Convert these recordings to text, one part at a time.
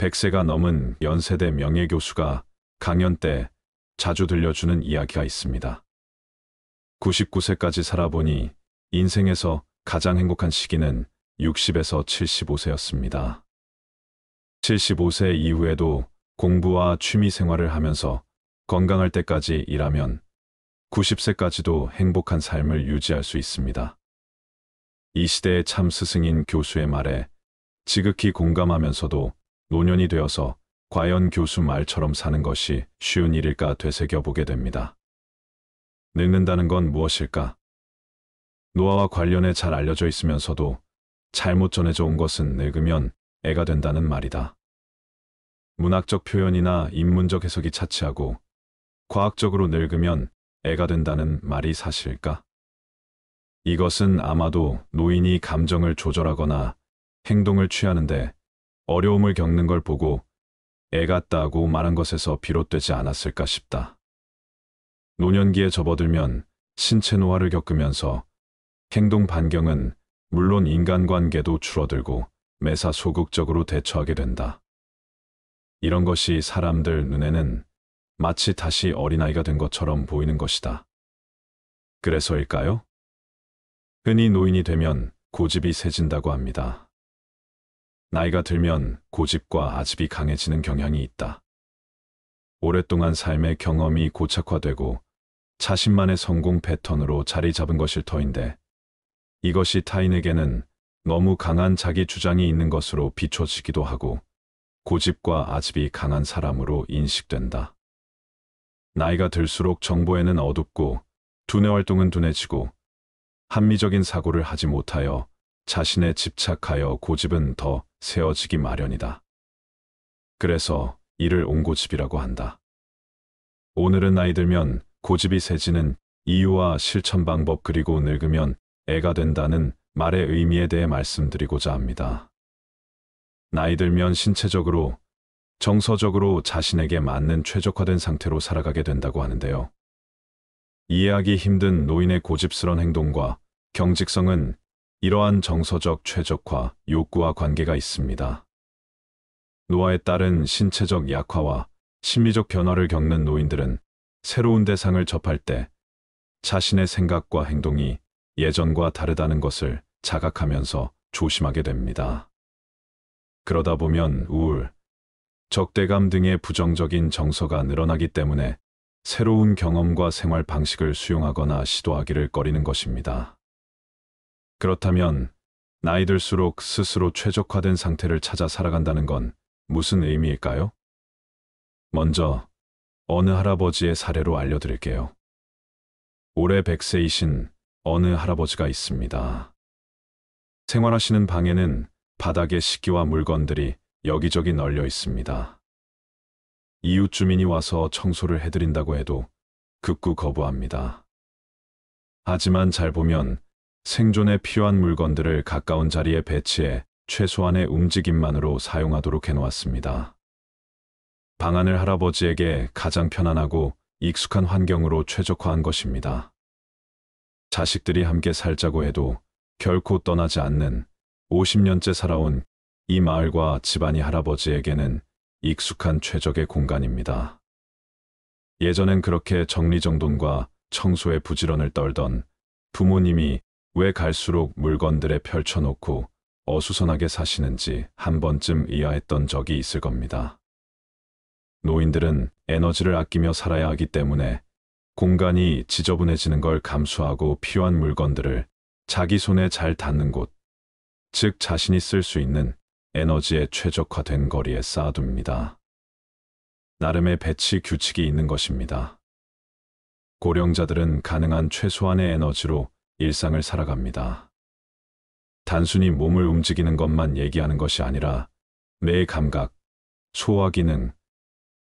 100세가 넘은 연세대 명예교수가 강연 때 자주 들려주는 이야기가 있습니다. 99세까지 살아보니 인생에서 가장 행복한 시기는 60에서 75세였습니다. 75세 이후에도 공부와 취미 생활을 하면서 건강할 때까지 일하면 90세까지도 행복한 삶을 유지할 수 있습니다. 이 시대의 참 스승인 교수의 말에 지극히 공감하면서도 노년이 되어서 과연 교수 말처럼 사는 것이 쉬운 일일까 되새겨보게 됩니다. 늙는다는 건 무엇일까? 노화와 관련해 잘 알려져 있으면서도 잘못 전해져 온 것은 늙으면 애가 된다는 말이다. 문학적 표현이나 인문적 해석이 차치하고 과학적으로 늙으면 애가 된다는 말이 사실일까? 이것은 아마도 노인이 감정을 조절하거나 행동을 취하는데 어려움을 겪는 걸 보고 애 같다고 말한 것에서 비롯되지 않았을까 싶다. 노년기에 접어들면 신체 노화를 겪으면서 행동 반경은 물론 인간관계도 줄어들고 매사 소극적으로 대처하게 된다. 이런 것이 사람들 눈에는 마치 다시 어린아이가 된 것처럼 보이는 것이다. 그래서일까요? 흔히 노인이 되면 고집이 세진다고 합니다. 나이가 들면 고집과 아집이 강해지는 경향이 있다. 오랫동안 삶의 경험이 고착화되고 자신만의 성공 패턴으로 자리 잡은 것일 터인데 이것이 타인에게는 너무 강한 자기 주장이 있는 것으로 비춰지기도 하고 고집과 아집이 강한 사람으로 인식된다. 나이가 들수록 정보에는 어둡고 두뇌 활동은 둔해지고 합리적인 사고를 하지 못하여 자신에 집착하여 고집은 더 세워지기 마련이다. 그래서 이를 옹고집이라고 한다. 오늘은 나이 들면 고집이 세지는 이유와 실천 방법 그리고 늙으면 애가 된다는 말의 의미에 대해 말씀드리고자 합니다. 나이 들면 신체적으로, 정서적으로 자신에게 맞는 최적화된 상태로 살아가게 된다고 하는데요. 이해하기 힘든 노인의 고집스런 행동과 경직성은 이러한 정서적 최적화 욕구와 관계가 있습니다. 노화에 따른 신체적 약화와 심리적 변화를 겪는 노인들은 새로운 대상을 접할 때 자신의 생각과 행동이 예전과 다르다는 것을 자각하면서 조심하게 됩니다. 그러다 보면 우울, 적대감 등의 부정적인 정서가 늘어나기 때문에 새로운 경험과 생활 방식을 수용하거나 시도하기를 꺼리는 것입니다. 그렇다면 나이 들수록 스스로 최적화된 상태를 찾아 살아간다는 건 무슨 의미일까요? 먼저 어느 할아버지의 사례로 알려드릴게요. 올해 100세이신 어느 할아버지가 있습니다. 생활하시는 방에는 바닥에 식기와 물건들이 여기저기 널려 있습니다. 이웃 주민이 와서 청소를 해드린다고 해도 극구 거부합니다. 하지만 잘 보면 생존에 필요한 물건들을 가까운 자리에 배치해 최소한의 움직임만으로 사용하도록 해놓았습니다. 방안을 할아버지에게 가장 편안하고 익숙한 환경으로 최적화한 것입니다. 자식들이 함께 살자고 해도 결코 떠나지 않는 50년째 살아온 이 마을과 집안이 할아버지에게는 익숙한 최적의 공간입니다. 예전엔 그렇게 정리정돈과 청소에 부지런을 떨던 부모님이 왜 갈수록 물건들에 펼쳐놓고 어수선하게 사시는지 한 번쯤 의아했던 적이 있을 겁니다. 노인들은 에너지를 아끼며 살아야 하기 때문에 공간이 지저분해지는 걸 감수하고 필요한 물건들을 자기 손에 잘 닿는 곳, 즉 자신이 쓸 수 있는 에너지에 최적화된 거리에 쌓아둡니다. 나름의 배치 규칙이 있는 것입니다. 고령자들은 가능한 최소한의 에너지로 일상을 살아갑니다. 단순히 몸을 움직이는 것만 얘기하는 것이 아니라 뇌의 감각, 소화 기능,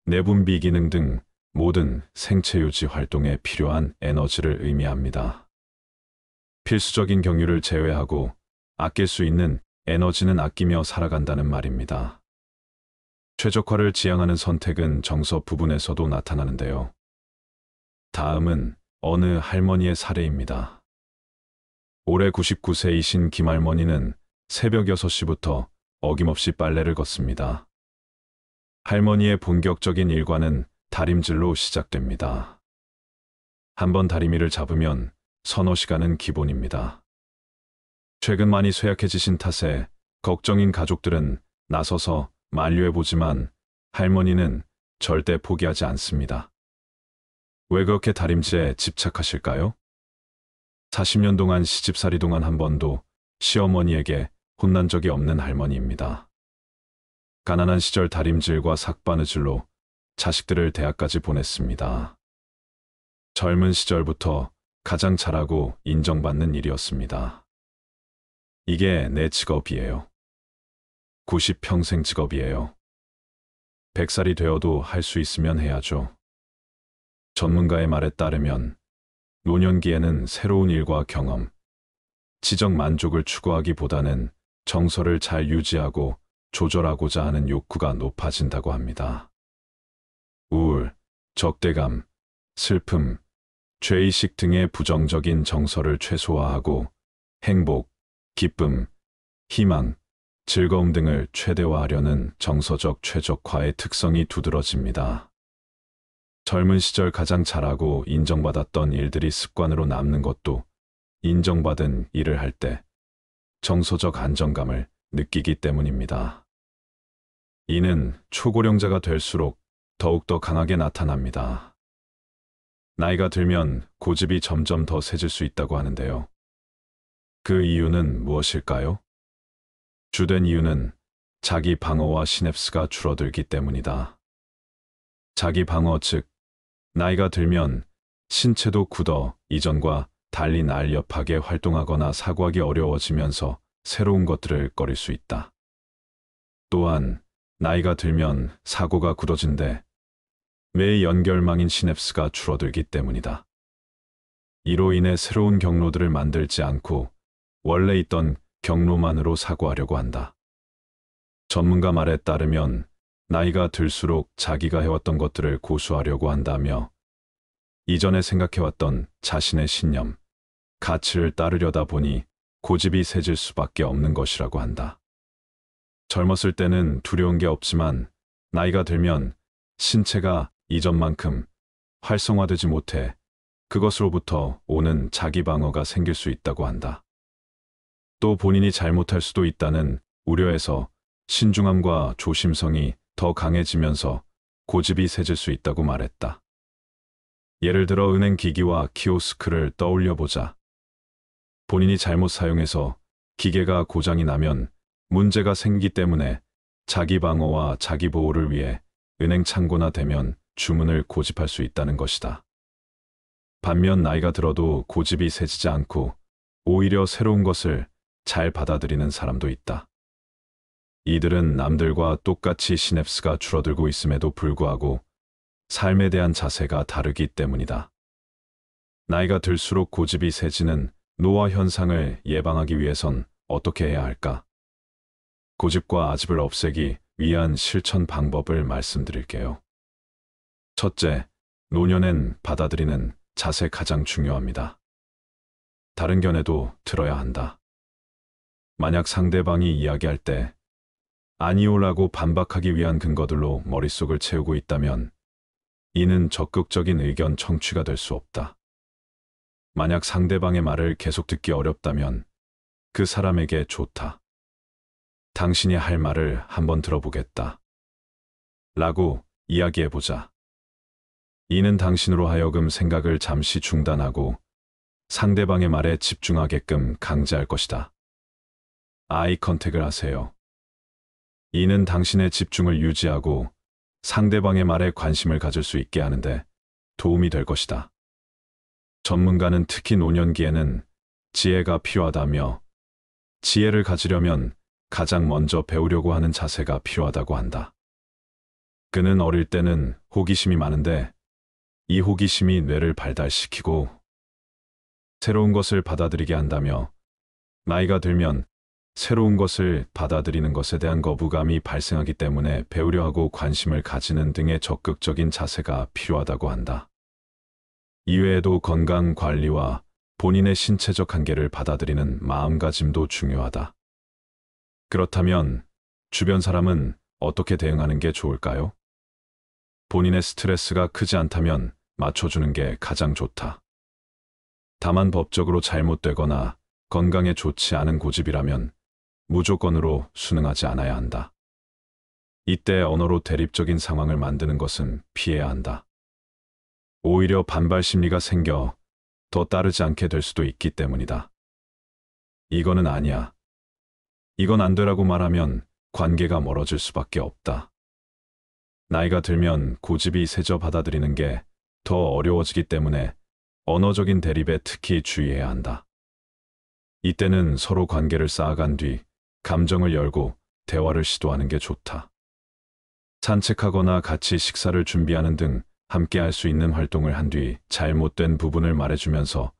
내분비 기능 등 모든 생체 유지 활동에 필요한 에너지를 의미합니다. 필수적인 경유를 제외하고 아낄 수 있는 에너지는 아끼며 살아간다는 말입니다. 최적화를 지향하는 선택은 정서 부분에서도 나타나는데요. 다음은 어느 할머니의 사례입니다. 올해 99세이신 김할머니는 새벽 6시부터 어김없이 빨래를 걷습니다. 할머니의 본격적인 일과는 다림질로 시작됩니다. 한번 다리미를 잡으면 서너 시간은 기본입니다. 최근 많이 쇠약해지신 탓에 걱정인 가족들은 나서서 만류해보지만 할머니는 절대 포기하지 않습니다. 왜 그렇게 다림질에 집착하실까요? 40년 동안 시집살이 동안 한 번도 시어머니에게 혼난 적이 없는 할머니입니다. 가난한 시절 다림질과 삭바느질로 자식들을 대학까지 보냈습니다. 젊은 시절부터 가장 잘하고 인정받는 일이었습니다. 이게 내 직업이에요. 90평생 직업이에요. 100살이 되어도 할 수 있으면 해야죠. 전문가의 말에 따르면 노년기에는 새로운 일과 경험, 지적 만족을 추구하기보다는 정서를 잘 유지하고 조절하고자 하는 욕구가 높아진다고 합니다. 우울, 적대감, 슬픔, 죄의식 등의 부정적인 정서를 최소화하고 행복, 기쁨, 희망, 즐거움 등을 최대화하려는 정서적 최적화의 특성이 두드러집니다. 젊은 시절 가장 잘하고 인정받았던 일들이 습관으로 남는 것도 인정받은 일을 할 때 정서적 안정감을 느끼기 때문입니다. 이는 초고령자가 될수록 더욱더 강하게 나타납니다. 나이가 들면 고집이 점점 더 세질 수 있다고 하는데요. 그 이유는 무엇일까요? 주된 이유는 자기 방어와 시냅스가 줄어들기 때문이다. 자기 방어 즉 나이가 들면 신체도 굳어 이전과 달리 날렵하게 활동하거나 사고하기 어려워지면서 새로운 것들을 꺼릴 수 있다. 또한 나이가 들면 사고가 굳어진데 뇌의 연결망인 시냅스가 줄어들기 때문이다. 이로 인해 새로운 경로들을 만들지 않고 원래 있던 경로만으로 사고하려고 한다. 전문가 말에 따르면 나이가 들수록 자기가 해왔던 것들을 고수하려고 한다며 이전에 생각해왔던 자신의 신념, 가치를 따르려다 보니 고집이 세질 수밖에 없는 것이라고 한다. 젊었을 때는 두려운 게 없지만 나이가 들면 신체가 이전만큼 활성화되지 못해 그것으로부터 오는 자기 방어가 생길 수 있다고 한다. 또 본인이 잘못할 수도 있다는 우려에서 신중함과 조심성이 더 강해지면서 고집이 세질 수 있다고 말했다. 예를 들어 은행 기기와 키오스크를 떠올려 보자. 본인이 잘못 사용해서 기계가 고장이 나면 문제가 생기기 때문에 자기 방어와 자기 보호를 위해 은행 창고나 대면 주문을 고집할 수 있다는 것이다. 반면 나이가 들어도 고집이 세지지 않고 오히려 새로운 것을 잘 받아들이는 사람도 있다. 이들은 남들과 똑같이 시냅스가 줄어들고 있음에도 불구하고 삶에 대한 자세가 다르기 때문이다. 나이가 들수록 고집이 세지는 노화 현상을 예방하기 위해선 어떻게 해야 할까? 고집과 아집을 없애기 위한 실천 방법을 말씀드릴게요. 첫째, 노년엔 받아들이는 자세 가장 중요합니다. 다른 견해도 들어야 한다. 만약 상대방이 이야기할 때 아니오라고 반박하기 위한 근거들로 머릿속을 채우고 있다면 이는 적극적인 의견 청취가 될 수 없다. 만약 상대방의 말을 계속 듣기 어렵다면 그 사람에게 좋다. 당신이 할 말을 한번 들어보겠다. 라고 이야기해보자. 이는 당신으로 하여금 생각을 잠시 중단하고 상대방의 말에 집중하게끔 강제할 것이다. 아이 컨택을 하세요. 이는 당신의 집중을 유지하고 상대방의 말에 관심을 가질 수 있게 하는데 도움이 될 것이다. 전문가는 특히 노년기에는 지혜가 필요하다며 지혜를 가지려면 가장 먼저 배우려고 하는 자세가 필요하다고 한다. 그는 어릴 때는 호기심이 많은데 이 호기심이 뇌를 발달시키고 새로운 것을 받아들이게 한다며 나이가 들면 새로운 것을 받아들이는 것에 대한 거부감이 발생하기 때문에 배우려 하고 관심을 가지는 등의 적극적인 자세가 필요하다고 한다. 이외에도 건강 관리와 본인의 신체적 한계를 받아들이는 마음가짐도 중요하다. 그렇다면 주변 사람은 어떻게 대응하는 게 좋을까요? 본인의 스트레스가 크지 않다면 맞춰주는 게 가장 좋다. 다만 법적으로 잘못되거나 건강에 좋지 않은 고집이라면 무조건으로 순응하지 않아야 한다. 이때 언어로 대립적인 상황을 만드는 것은 피해야 한다. 오히려 반발 심리가 생겨 더 따르지 않게 될 수도 있기 때문이다. 이거는 아니야. 이건 안 되라고 말하면 관계가 멀어질 수밖에 없다. 나이가 들면 고집이 세져 받아들이는 게 더 어려워지기 때문에 언어적인 대립에 특히 주의해야 한다. 이때는 서로 관계를 쌓아간 뒤 감정을 열고 대화를 시도하는 게 좋다. 산책하거나 같이 식사를 준비하는 등 함께 할 수 있는 활동을 한 뒤 잘못된 부분을 말해주면서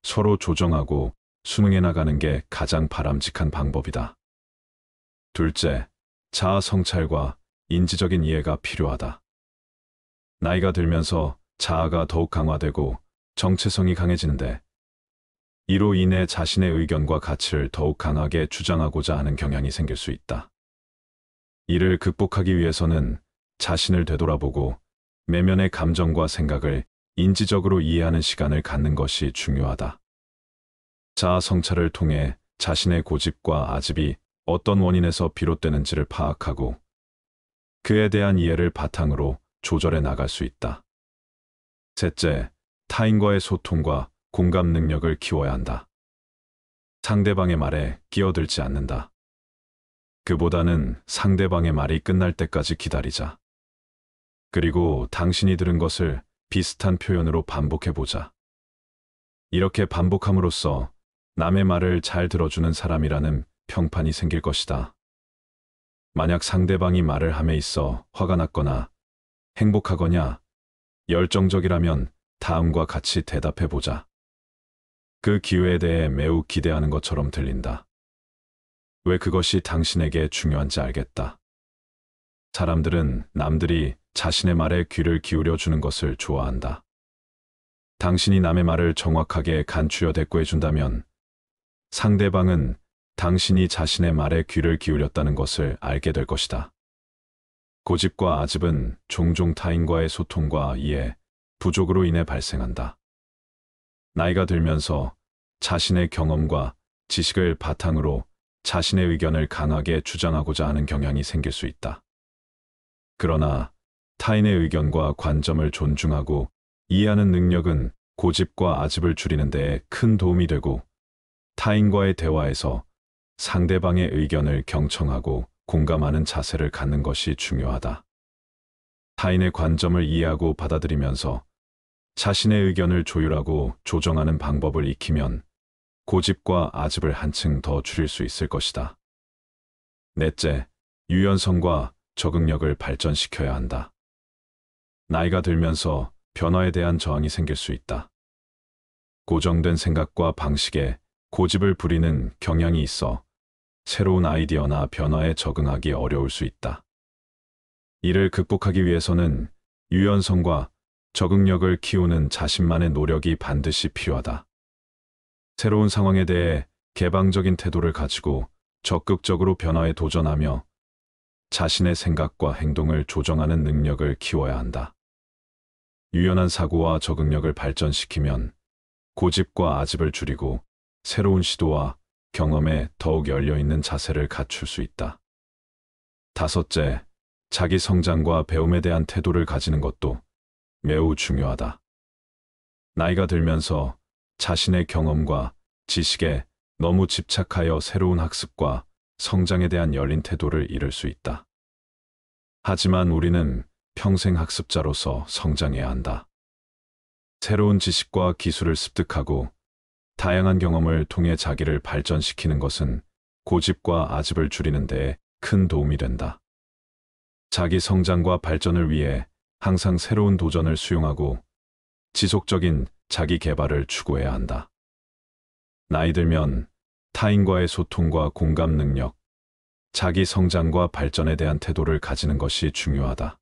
서로 조정하고 순응해 나가는 게 가장 바람직한 방법이다. 둘째, 자아 성찰과 인지적인 이해가 필요하다. 나이가 들면서 자아가 더욱 강화되고 정체성이 강해지는데 이로 인해 자신의 의견과 가치를 더욱 강하게 주장하고자 하는 경향이 생길 수 있다. 이를 극복하기 위해서는 자신을 되돌아보고 내면의 감정과 생각을 인지적으로 이해하는 시간을 갖는 것이 중요하다. 자아 성찰을 통해 자신의 고집과 아집이 어떤 원인에서 비롯되는지를 파악하고 그에 대한 이해를 바탕으로 조절해 나갈 수 있다. 셋째, 타인과의 소통과 공감 능력을 키워야 한다. 상대방의 말에 끼어들지 않는다. 그보다는 상대방의 말이 끝날 때까지 기다리자. 그리고 당신이 들은 것을 비슷한 표현으로 반복해보자. 이렇게 반복함으로써 남의 말을 잘 들어주는 사람이라는 평판이 생길 것이다. 만약 상대방이 말을 함에 있어 화가 났거나 행복하거나 열정적이라면 다음과 같이 대답해보자. 그 기회에 대해 매우 기대하는 것처럼 들린다. 왜 그것이 당신에게 중요한지 알겠다. 사람들은 남들이 자신의 말에 귀를 기울여 주는 것을 좋아한다. 당신이 남의 말을 정확하게 간추려 대꾸해준다면 상대방은 당신이 자신의 말에 귀를 기울였다는 것을 알게 될 것이다. 고집과 아집은 종종 타인과의 소통과 이해, 부족으로 인해 발생한다. 나이가 들면서 자신의 경험과 지식을 바탕으로 자신의 의견을 강하게 주장하고자 하는 경향이 생길 수 있다. 그러나 타인의 의견과 관점을 존중하고 이해하는 능력은 고집과 아집을 줄이는 데에 큰 도움이 되고 타인과의 대화에서 상대방의 의견을 경청하고 공감하는 자세를 갖는 것이 중요하다. 타인의 관점을 이해하고 받아들이면서 자신의 의견을 조율하고 조정하는 방법을 익히면 고집과 아집을 한층 더 줄일 수 있을 것이다. 넷째, 유연성과 적응력을 발전시켜야 한다. 나이가 들면서 변화에 대한 저항이 생길 수 있다. 고정된 생각과 방식에 고집을 부리는 경향이 있어 새로운 아이디어나 변화에 적응하기 어려울 수 있다. 이를 극복하기 위해서는 유연성과 적응력을 키우는 자신만의 노력이 반드시 필요하다. 새로운 상황에 대해 개방적인 태도를 가지고 적극적으로 변화에 도전하며 자신의 생각과 행동을 조정하는 능력을 키워야 한다. 유연한 사고와 적응력을 발전시키면 고집과 아집을 줄이고 새로운 시도와 경험에 더욱 열려있는 자세를 갖출 수 있다. 다섯째, 자기 성장과 배움에 대한 태도를 가지는 것도 매우 중요하다. 나이가 들면서 자신의 경험과 지식에 너무 집착하여 새로운 학습과 성장에 대한 열린 태도를 잃을 수 있다. 하지만 우리는 평생 학습자로서 성장해야 한다. 새로운 지식과 기술을 습득하고 다양한 경험을 통해 자기를 발전시키는 것은 고집과 아집을 줄이는 데에 큰 도움이 된다. 자기 성장과 발전을 위해 항상 새로운 도전을 수용하고 지속적인 자기 개발을 추구해야 한다. 나이 들면 타인과의 소통과 공감 능력, 자기 성장과 발전에 대한 태도를 가지는 것이 중요하다.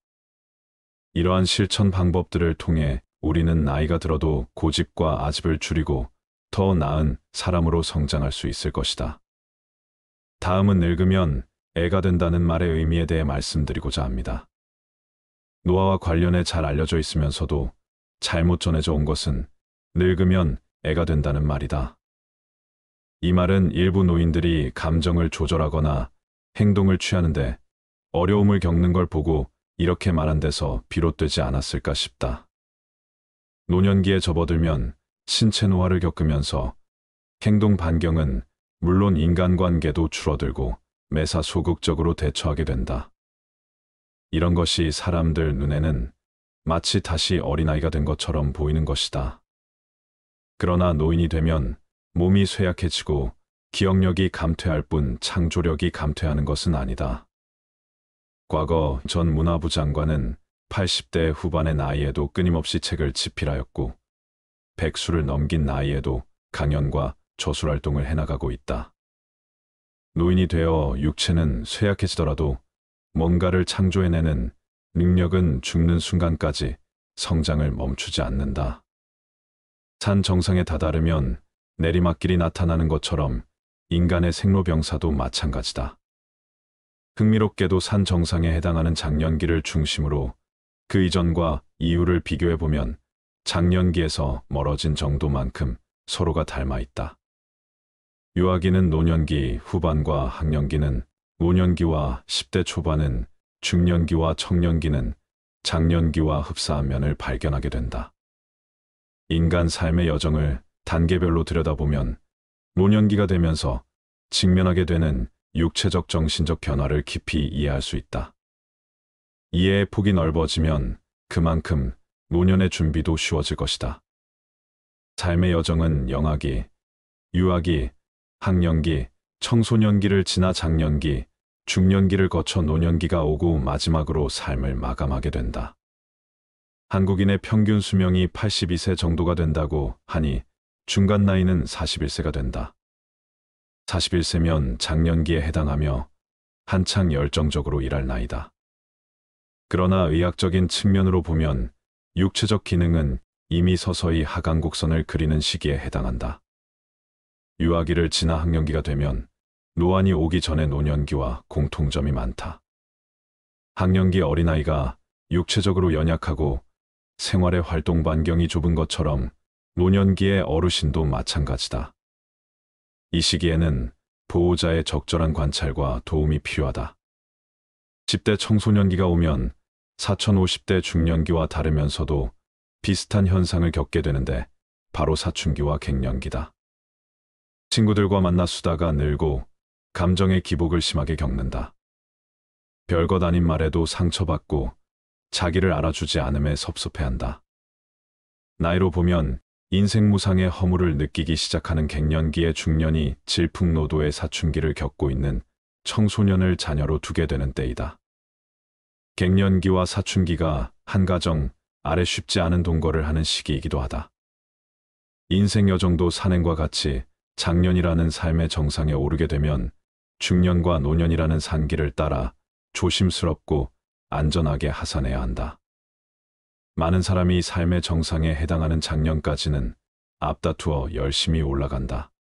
이러한 실천 방법들을 통해 우리는 나이가 들어도 고집과 아집을 줄이고 더 나은 사람으로 성장할 수 있을 것이다. 다음은 늙으면 애가 된다는 말의 의미에 대해 말씀드리고자 합니다. 노화와 관련해 잘 알려져 있으면서도 잘못 전해져 온 것은 늙으면 애가 된다는 말이다. 이 말은 일부 노인들이 감정을 조절하거나 행동을 취하는데 어려움을 겪는 걸 보고 이렇게 말한 데서 비롯되지 않았을까 싶다. 노년기에 접어들면 신체 노화를 겪으면서 행동 반경은 물론 인간관계도 줄어들고 매사 소극적으로 대처하게 된다. 이런 것이 사람들 눈에는 마치 다시 어린아이가 된 것처럼 보이는 것이다. 그러나 노인이 되면 몸이 쇠약해지고 기억력이 감퇴할 뿐 창조력이 감퇴하는 것은 아니다. 과거 전 문화부 장관은 80대 후반의 나이에도 끊임없이 책을 집필하였고 백수를 넘긴 나이에도 강연과 저술활동을 해나가고 있다. 노인이 되어 육체는 쇠약해지더라도 뭔가를 창조해내는 능력은 죽는 순간까지 성장을 멈추지 않는다. 산 정상에 다다르면 내리막길이 나타나는 것처럼 인간의 생로병사도 마찬가지다. 흥미롭게도 산 정상에 해당하는 장년기를 중심으로 그 이전과 이후를 비교해보면 장년기에서 멀어진 정도만큼 서로가 닮아 있다. 유아기는 노년기 후반과 학년기는 노년기와 10대 초반은 중년기와 청년기는 장년기와 흡사한 면을 발견하게 된다. 인간 삶의 여정을 단계별로 들여다보면 노년기가 되면서 직면하게 되는 육체적 정신적 변화를 깊이 이해할 수 있다. 이해의 폭이 넓어지면 그만큼 노년의 준비도 쉬워질 것이다. 삶의 여정은 영아기, 유아기, 학년기, 청소년기를 지나 장년기, 중년기를 거쳐 노년기가 오고 마지막으로 삶을 마감하게 된다. 한국인의 평균 수명이 82세 정도가 된다고 하니 중간 나이는 41세가 된다. 41세면 장년기에 해당하며 한창 열정적으로 일할 나이다. 그러나 의학적인 측면으로 보면 육체적 기능은 이미 서서히 하강곡선을 그리는 시기에 해당한다. 유아기를 지나 학년기가 되면 노안이 오기 전에 노년기와 공통점이 많다. 학년기 어린아이가 육체적으로 연약하고 생활의 활동 반경이 좁은 것처럼 노년기의 어르신도 마찬가지다. 이 시기에는 보호자의 적절한 관찰과 도움이 필요하다. 10대 청소년기가 오면 4050대 중년기와 다르면서도 비슷한 현상을 겪게 되는데 바로 사춘기와 갱년기다. 친구들과 만나 수다가 늘고 감정의 기복을 심하게 겪는다. 별것 아닌 말에도 상처받고 자기를 알아주지 않음에 섭섭해한다. 나이로 보면 인생무상의 허물을 느끼기 시작하는 갱년기의 중년이 질풍노도의 사춘기를 겪고 있는 청소년을 자녀로 두게 되는 때이다. 갱년기와 사춘기가 한 가정 아래 쉽지 않은 동거를 하는 시기이기도 하다. 인생 여정도 산행과 같이 장년이라는 삶의 정상에 오르게 되면 중년과 노년이라는 산길을 따라 조심스럽고 안전하게 하산해야 한다. 많은 사람이 삶의 정상에 해당하는 장년까지는 앞다투어 열심히 올라간다.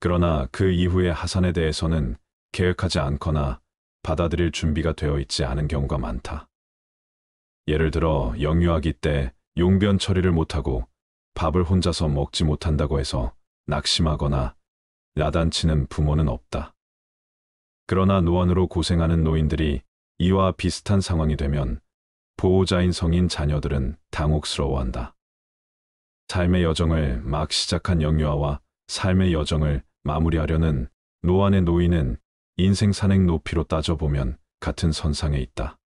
그러나 그 이후의 하산에 대해서는 계획하지 않거나 받아들일 준비가 되어 있지 않은 경우가 많다. 예를 들어 영유아기 때 용변 처리를 못하고 밥을 혼자서 먹지 못한다고 해서 낙심하거나 야단치는 부모는 없다. 그러나 노안으로 고생하는 노인들이 이와 비슷한 상황이 되면 보호자인 성인 자녀들은 당혹스러워한다. 삶의 여정을 막 시작한 영유아와 삶의 여정을 마무리하려는 노안의 노인은 인생 산행 높이로 따져보면 같은 선상에 있다.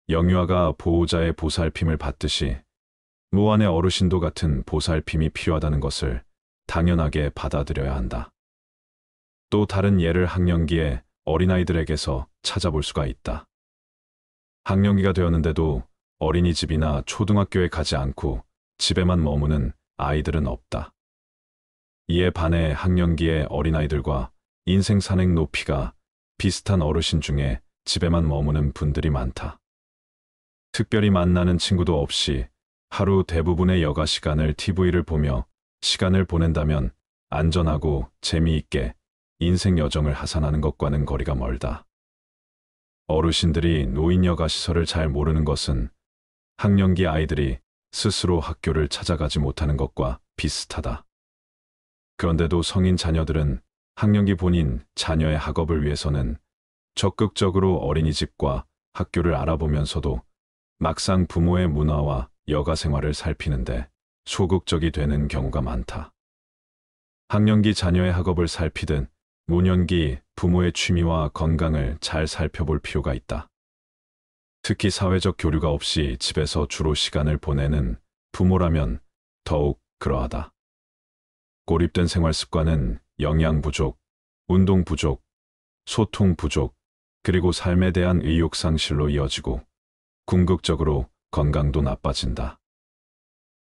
영유아가 보호자의 보살핌을 받듯이 노안의 어르신도 같은 보살핌이 필요하다는 것을 당연하게 받아들여야 한다. 또 다른 예를 학년기의 어린아이들에게서 찾아볼 수가 있다. 학년기가 되었는데도 어린이집이나 초등학교에 가지 않고 집에만 머무는 아이들은 없다. 이에 반해 학년기의 어린아이들과 인생 산행 높이가 비슷한 어르신 중에 집에만 머무는 분들이 많다. 특별히 만나는 친구도 없이 하루 대부분의 여가 시간을 TV를 보며 시간을 보낸다면 안전하고 재미있게 인생 여정을 하산하는 것과는 거리가 멀다. 어르신들이 노인 여가 시설을 잘 모르는 것은 학령기 아이들이 스스로 학교를 찾아가지 못하는 것과 비슷하다. 그런데도 성인 자녀들은 학령기 본인 자녀의 학업을 위해서는 적극적으로 어린이집과 학교를 알아보면서도 막상 부모의 문화와 여가 생활을 살피는데 소극적이 되는 경우가 많다. 학령기 자녀의 학업을 살피듯 노년기 부모의 취미와 건강을 잘 살펴볼 필요가 있다. 특히 사회적 교류가 없이 집에서 주로 시간을 보내는 부모라면 더욱 그러하다. 고립된 생활 습관은 영양 부족, 운동 부족, 소통 부족, 그리고 삶에 대한 의욕 상실로 이어지고 궁극적으로 건강도 나빠진다.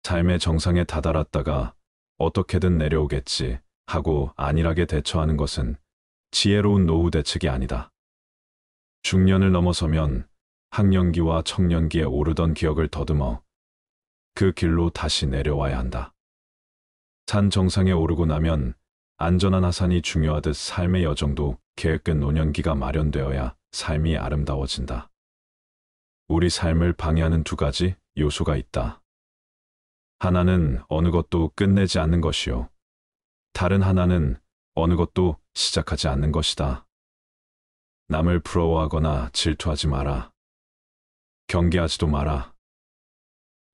삶의 정상에 다다랐다가 어떻게든 내려오겠지 하고 안일하게 대처하는 것은 지혜로운 노후 대책이 아니다. 중년을 넘어서면 학령기와 청년기에 오르던 기억을 더듬어 그 길로 다시 내려와야 한다. 산 정상에 오르고 나면 안전한 하산이 중요하듯 삶의 여정도 계획된 노년기가 마련되어야 삶이 아름다워진다. 우리 삶을 방해하는 두 가지 요소가 있다. 하나는 어느 것도 끝내지 않는 것이요. 다른 하나는 어느 것도 시작하지 않는 것이다. 남을 부러워하거나 질투하지 마라. 경계하지도 마라.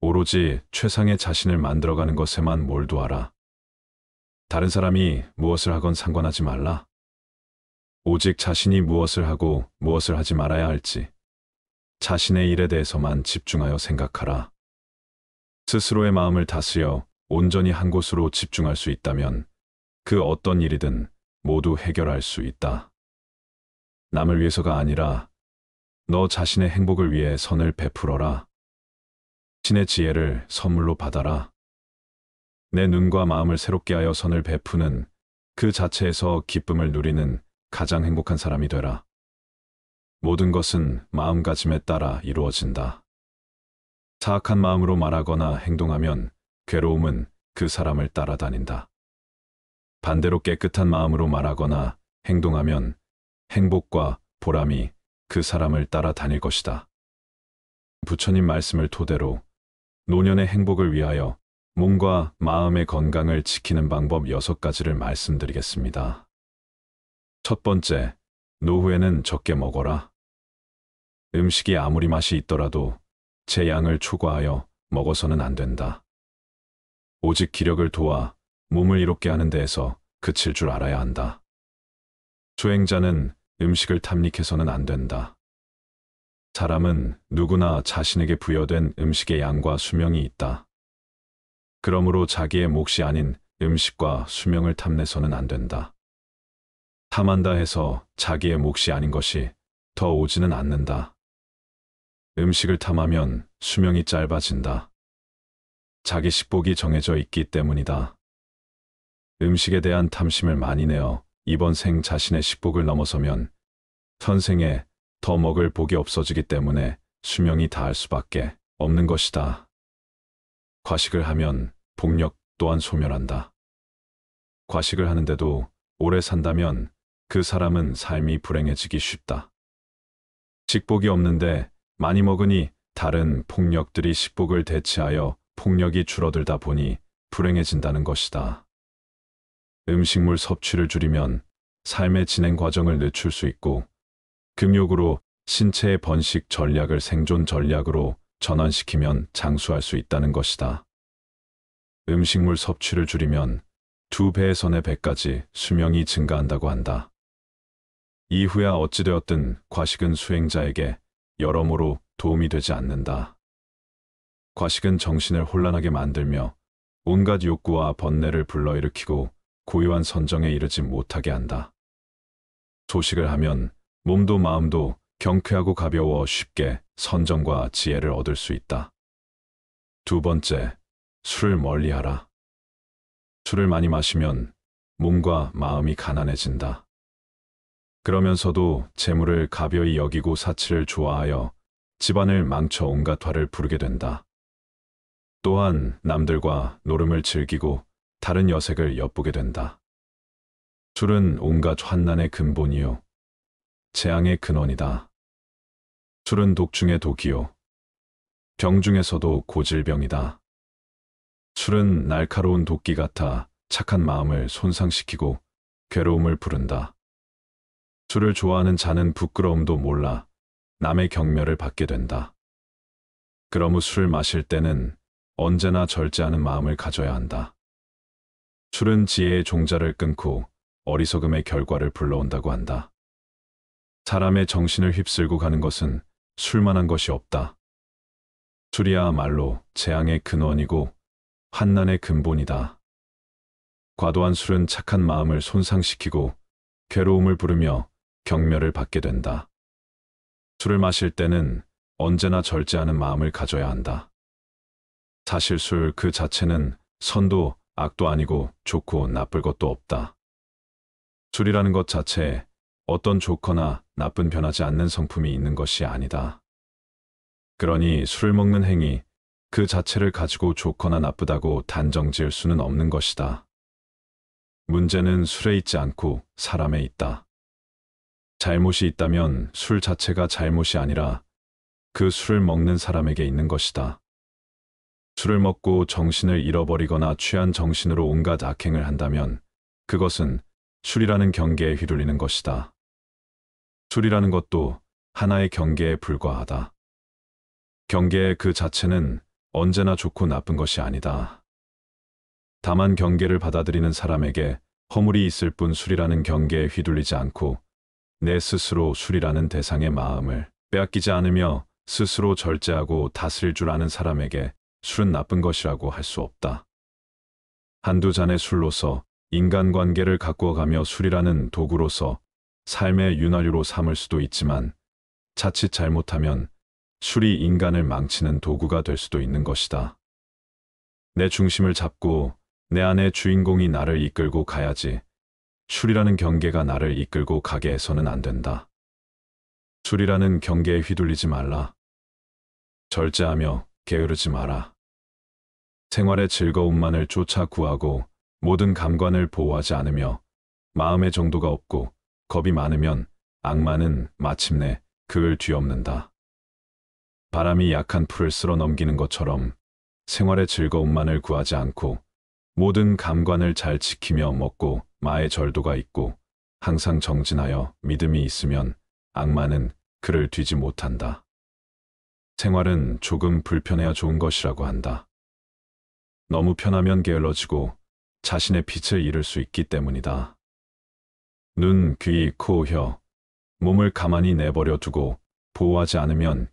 오로지 최상의 자신을 만들어가는 것에만 몰두하라. 다른 사람이 무엇을 하건 상관하지 말라. 오직 자신이 무엇을 하고 무엇을 하지 말아야 할지 자신의 일에 대해서만 집중하여 생각하라. 스스로의 마음을 다스려 온전히 한 곳으로 집중할 수 있다면 그 어떤 일이든 모두 해결할 수 있다. 남을 위해서가 아니라 너 자신의 행복을 위해 선을 베풀어라. 신의 지혜를 선물로 받아라. 내 눈과 마음을 새롭게 하여 선을 베푸는 그 자체에서 기쁨을 누리는 가장 행복한 사람이 되라. 모든 것은 마음가짐에 따라 이루어진다. 사악한 마음으로 말하거나 행동하면 괴로움은 그 사람을 따라다닌다. 반대로 깨끗한 마음으로 말하거나 행동하면 행복과 보람이 그 사람을 따라다닐 것이다. 부처님 말씀을 토대로 노년의 행복을 위하여 몸과 마음의 건강을 지키는 방법 6가지를 말씀드리겠습니다. 첫 번째, 노후에는 적게 먹어라. 음식이 아무리 맛이 있더라도 제 양을 초과하여 먹어서는 안 된다. 오직 기력을 도와 몸을 이롭게 하는 데에서 그칠 줄 알아야 한다. 수행자는 음식을 탐닉해서는 안 된다. 사람은 누구나 자신에게 부여된 음식의 양과 수명이 있다. 그러므로 자기의 몫이 아닌 음식과 수명을 탐내서는 안 된다. 탐한다 해서 자기의 몫이 아닌 것이 더 오지는 않는다. 음식을 탐하면 수명이 짧아진다. 자기 식복이 정해져 있기 때문이다. 음식에 대한 탐심을 많이 내어 이번 생 자신의 식복을 넘어서면 선생에 더 먹을 복이 없어지기 때문에 수명이 다할 수밖에 없는 것이다. 과식을 하면 복력 또한 소멸한다. 과식을 하는데도 오래 산다면 그 사람은 삶이 불행해지기 쉽다. 식복이 없는데 많이 먹으니 다른 폭력들이 식복을 대체하여 폭력이 줄어들다 보니 불행해진다는 것이다. 음식물 섭취를 줄이면 삶의 진행 과정을 늦출 수 있고 금욕으로 신체의 번식 전략을 생존 전략으로 전환시키면 장수할 수 있다는 것이다. 음식물 섭취를 줄이면 2배에서 4배까지 수명이 증가한다고 한다. 이후야 어찌되었든 과식은 수행자에게 여러모로 도움이 되지 않는다. 과식은 정신을 혼란하게 만들며 온갖 욕구와 번뇌를 불러일으키고 고요한 선정에 이르지 못하게 한다. 소식을 하면 몸도 마음도 경쾌하고 가벼워 쉽게 선정과 지혜를 얻을 수 있다. 두 번째, 술을 멀리하라. 술을 많이 마시면 몸과 마음이 가난해진다. 그러면서도 재물을 가벼이 여기고 사치를 좋아하여 집안을 망쳐 온갖 화를 부르게 된다. 또한 남들과 노름을 즐기고 다른 여색을 엿보게 된다. 술은 온갖 환난의 근본이요 재앙의 근원이다. 술은 독 중의 독이요. 병 중에서도 고질병이다. 술은 날카로운 도끼 같아 착한 마음을 손상시키고 괴로움을 부른다. 술을 좋아하는 자는 부끄러움도 몰라 남의 경멸을 받게 된다. 그러므 술을 마실 때는 언제나 절제하는 마음을 가져야 한다. 술은 지혜의 종자를 끊고 어리석음의 결과를 불러온다고 한다. 사람의 정신을 휩쓸고 가는 것은 술만한 것이 없다. 술이야말로 재앙의 근원이고 환난의 근본이다. 과도한 술은 착한 마음을 손상시키고 괴로움을 부르며 경멸을 받게 된다. 술을 마실 때는 언제나 절제하는 마음을 가져야 한다. 사실 술 그 자체는 선도 악도 아니고 좋고 나쁠 것도 없다. 술이라는 것 자체에 어떤 좋거나 나쁜 변하지 않는 성품이 있는 것이 아니다. 그러니 술을 먹는 행위 그 자체를 가지고 좋거나 나쁘다고 단정지을 수는 없는 것이다. 문제는 술에 있지 않고 사람에 있다. 잘못이 있다면 술 자체가 잘못이 아니라 그 술을 먹는 사람에게 있는 것이다. 술을 먹고 정신을 잃어버리거나 취한 정신으로 온갖 악행을 한다면 그것은 술이라는 경계에 휘둘리는 것이다. 술이라는 것도 하나의 경계에 불과하다. 경계의 그 자체는 언제나 좋고 나쁜 것이 아니다. 다만 경계를 받아들이는 사람에게 허물이 있을 뿐 술이라는 경계에 휘둘리지 않고 내 스스로 술이라는 대상의 마음을 빼앗기지 않으며 스스로 절제하고 다스릴 줄 아는 사람에게 술은 나쁜 것이라고 할 수 없다. 한두 잔의 술로서 인간관계를 가꾸어가며 술이라는 도구로서 삶의 윤활유로 삼을 수도 있지만 자칫 잘못하면 술이 인간을 망치는 도구가 될 수도 있는 것이다. 내 중심을 잡고 내 안의 주인공이 나를 이끌고 가야지 술이라는 경계가 나를 이끌고 가게 해서는 안 된다. 술이라는 경계에 휘둘리지 말라. 절제하며 게으르지 마라. 생활의 즐거움만을 쫓아 구하고 모든 감관을 보호하지 않으며 마음의 정도가 없고 겁이 많으면 악마는 마침내 그를 뒤엎는다. 바람이 약한 풀을 쓸어 넘기는 것처럼 생활의 즐거움만을 구하지 않고 모든 감관을 잘 지키며 먹고 마의 절도가 있고 항상 정진하여 믿음이 있으면 악마는 그를 뒤지 못한다. 생활은 조금 불편해야 좋은 것이라고 한다. 너무 편하면 게을러지고 자신의 빛을 잃을 수 있기 때문이다. 눈, 귀, 코, 혀, 몸을 가만히 내버려 두고 보호하지 않으면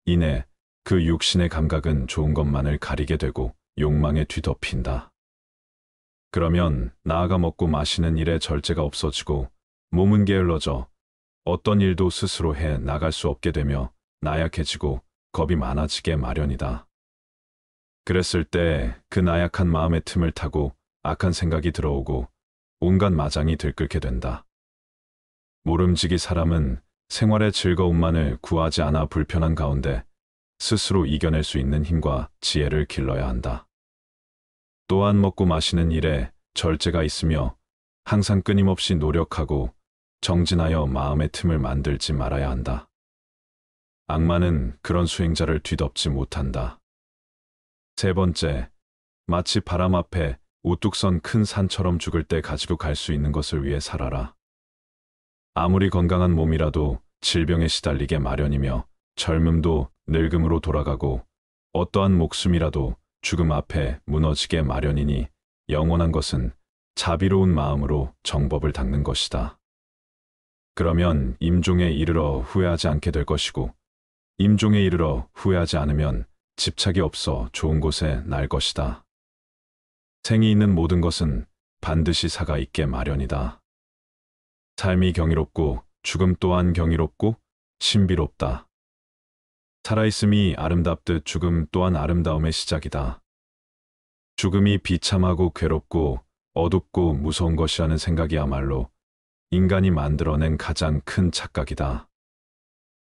이내 그 육신의 감각은 좋은 것만을 가리게 되고 욕망에 뒤덮인다. 그러면 나아가 먹고 마시는 일에 절제가 없어지고 몸은 게을러져 어떤 일도 스스로 해 나갈 수 없게 되며 나약해지고 겁이 많아지게 마련이다. 그랬을 때 그 나약한 마음의 틈을 타고 악한 생각이 들어오고 온갖 마장이 들끓게 된다. 모름지기 사람은 생활의 즐거움만을 구하지 않아 불편한 가운데 스스로 이겨낼 수 있는 힘과 지혜를 길러야 한다. 또한 먹고 마시는 일에 절제가 있으며 항상 끊임없이 노력하고 정진하여 마음의 틈을 만들지 말아야 한다. 악마는 그런 수행자를 뒤덮지 못한다. 세 번째, 마치 바람 앞에 우뚝 선 큰 산처럼 죽을 때 가지고 갈 수 있는 것을 위해 살아라. 아무리 건강한 몸이라도 질병에 시달리게 마련이며 젊음도 늙음으로 돌아가고 어떠한 목숨이라도 죽음 앞에 무너지게 마련이니 영원한 것은 자비로운 마음으로 정법을 닦는 것이다. 그러면 임종에 이르러 후회하지 않게 될 것이고 임종에 이르러 후회하지 않으면 집착이 없어 좋은 곳에 날 것이다. 생이 있는 모든 것은 반드시 사가 있게 마련이다. 삶이 경이롭고 죽음 또한 경이롭고 신비롭다. 살아있음이 아름답듯 죽음 또한 아름다움의 시작이다. 죽음이 비참하고 괴롭고 어둡고 무서운 것이라는 생각이야말로 인간이 만들어낸 가장 큰 착각이다.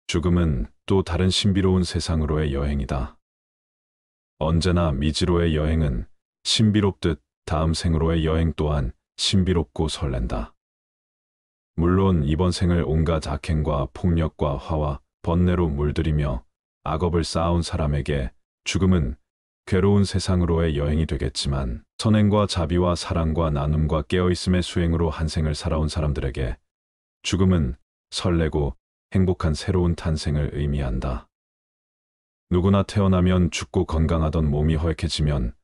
죽음은 또 다른 신비로운 세상으로의 여행이다. 언제나 미지로의 여행은 신비롭듯 다음 생으로의 여행 또한 신비롭고 설렌다. 물론 이번 생을 온갖 악행과 폭력과 화와 번뇌로 물들이며 악업을 쌓아온 사람에게 죽음은 괴로운 세상으로의 여행이 되겠지만, 선행과 자비와 사랑과 나눔과 깨어있음의 수행으로 한 생을 살아온 사람들에게 죽음은 설레고 행복한 새로운 탄생을 의미한다. 누구나 태어나면 죽고 건강하던 몸이 허약해지면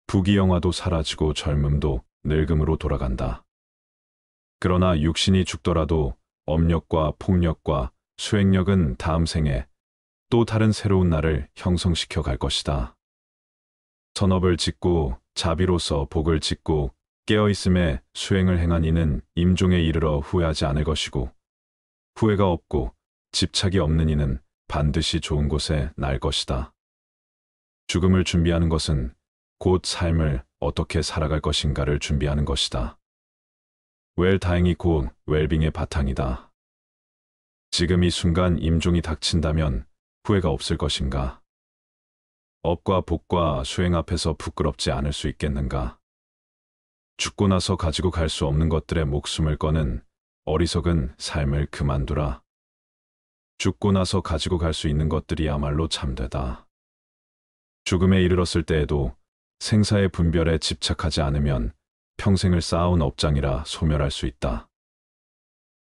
부귀영화도 사라지고 젊음도 늙음으로 돌아간다. 그러나 육신이 죽더라도 업력과 폭력과 수행력은 다음 생에 또 다른 새로운 나를 형성시켜 갈 것이다. 선업을 짓고 자비로서 복을 짓고 깨어있음에 수행을 행한 이는 임종에 이르러 후회하지 않을 것이고, 후회가 없고 집착이 없는 이는 반드시 좋은 곳에 날 것이다. 죽음을 준비하는 것은 곧 삶을 어떻게 살아갈 것인가를 준비하는 것이다. 웰다잉이 곧 웰빙의 바탕이다. 지금 이 순간 임종이 닥친다면 후회가 없을 것인가? 업과 복과 수행 앞에서 부끄럽지 않을 수 있겠는가? 죽고 나서 가지고 갈 수 없는 것들에 목숨을 거는 어리석은 삶을 그만두라. 죽고 나서 가지고 갈 수 있는 것들이야말로 참되다. 죽음에 이르렀을 때에도 생사의 분별에 집착하지 않으면 평생을 쌓아온 업장이라 소멸할 수 있다.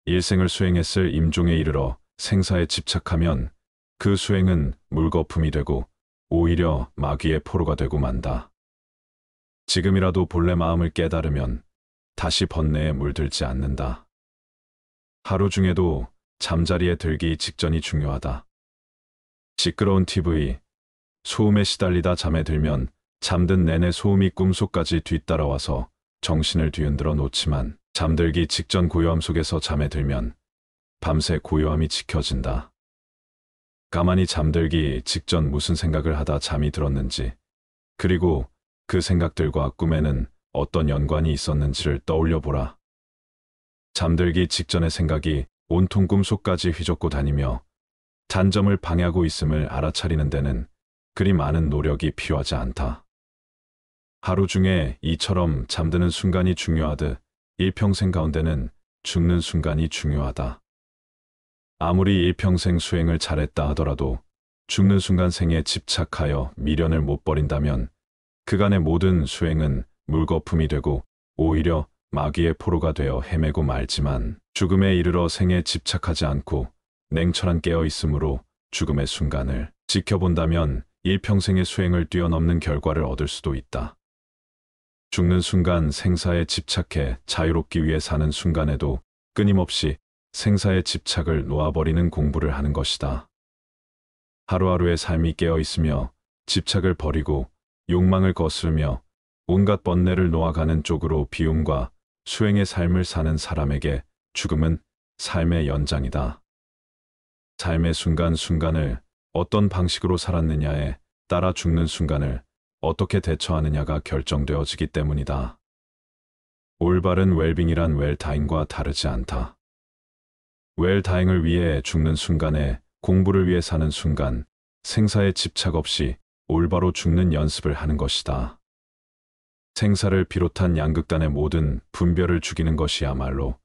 일생을 수행했을 임종에 이르러 생사에 집착하면 그 수행은 물거품이 되고 오히려 마귀의 포로가 되고 만다. 지금이라도 본래 마음을 깨달으면 다시 번뇌에 물들지 않는다. 하루 중에도 잠자리에 들기 직전이 중요하다. 시끄러운 TV, 소음에 시달리다 잠에 들면 잠든 내내 소음이 꿈속까지 뒤따라와서 정신을 뒤흔들어 놓지만, 잠들기 직전 고요함 속에서 잠에 들면 밤새 고요함이 지켜진다. 가만히 잠들기 직전 무슨 생각을 하다 잠이 들었는지, 그리고 그 생각들과 꿈에는 어떤 연관이 있었는지를 떠올려 보라. 잠들기 직전의 생각이 온통 꿈속까지 휘젓고 다니며 단점을 방해하고 있음을 알아차리는 데는 그리 많은 노력이 필요하지 않다. 하루 중에 이처럼 잠드는 순간이 중요하듯 일평생 가운데는 죽는 순간이 중요하다. 아무리 일평생 수행을 잘했다 하더라도 죽는 순간 생에 집착하여 미련을 못 버린다면 그간의 모든 수행은 물거품이 되고 오히려 마귀의 포로가 되어 헤매고 말지만, 죽음에 이르러 생에 집착하지 않고 냉철한 깨어있음으로 죽음의 순간을 지켜본다면 일평생의 수행을 뛰어넘는 결과를 얻을 수도 있다. 죽는 순간 생사에 집착해 자유롭기 위해 사는 순간에도 끊임없이 생사의 집착을 놓아버리는 공부를 하는 것이다. 하루하루의 삶이 깨어있으며 집착을 버리고 욕망을 거스르며 온갖 번뇌를 놓아가는 쪽으로 비움과 수행의 삶을 사는 사람에게 죽음은 삶의 연장이다. 삶의 순간순간을 어떤 방식으로 살았느냐에 따라 죽는 순간을 어떻게 대처하느냐가 결정되어지기 때문이다. 올바른 웰빙이란 웰다잉과 다르지 않다. 웰다잉을 위해 죽는 순간에 공부를 위해 사는 순간, 생사에 집착 없이 올바로 죽는 연습을 하는 것이다. 생사를 비롯한 양극단의 모든 분별을 죽이는 것이야말로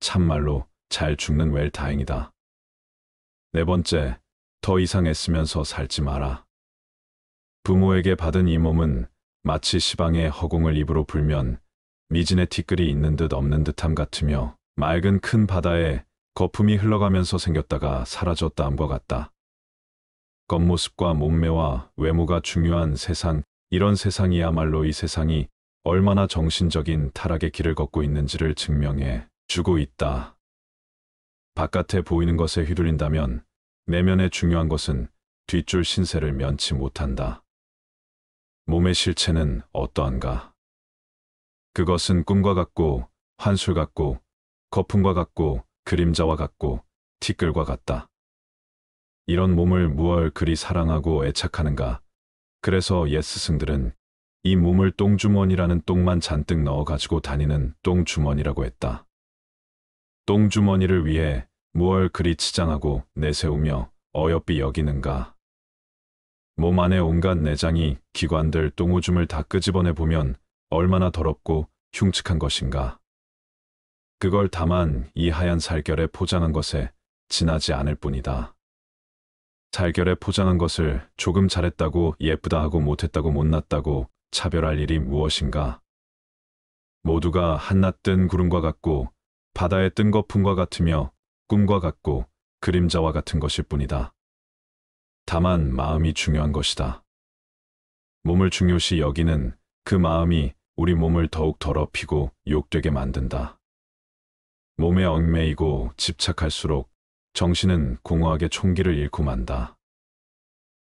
참말로 잘 죽는 웰다잉이다. 네 번째, 더 이상 애쓰면서 살지 마라. 부모에게 받은 이 몸은 마치 시방의 허공을 입으로 불면 미진의 티끌이 있는 듯 없는 듯함 같으며 맑은 큰 바다에 거품이 흘러가면서 생겼다가 사라졌다함과 같다. 겉모습과 몸매와 외모가 중요한 세상, 이런 세상이야말로 이 세상이 얼마나 정신적인 타락의 길을 걷고 있는지를 증명해 주고 있다. 바깥에 보이는 것에 휘둘린다면 내면에 중요한 것은 뒷줄 신세를 면치 못한다. 몸의 실체는 어떠한가? 그것은 꿈과 같고 환술 같고 거품과 같고 그림자와 같고 티끌과 같다. 이런 몸을 무얼 그리 사랑하고 애착하는가? 그래서 옛 스승들은 이 몸을 똥주머니라는 똥만 잔뜩 넣어 가지고 다니는 똥주머니라고 했다. 똥주머니를 위해 무얼 그리 치장하고 내세우며 어여삐 여기는가? 몸 안에 온갖 내장이 기관들 똥오줌을 다 끄집어내 보면 얼마나 더럽고 흉측한 것인가? 그걸 다만 이 하얀 살결에 포장한 것에 지나지 않을 뿐이다. 잘결에 포장한 것을 조금 잘했다고 예쁘다 하고 못했다고 못났다고 차별할 일이 무엇인가? 모두가 한낮 뜬 구름과 같고 바다에 뜬 거품과 같으며 꿈과 같고 그림자와 같은 것일 뿐이다. 다만 마음이 중요한 것이다. 몸을 중요시 여기는 그 마음이 우리 몸을 더욱 더럽히고 욕되게 만든다. 몸에 얽매이고 집착할수록 정신은 공허하게 총기를 잃고 만다.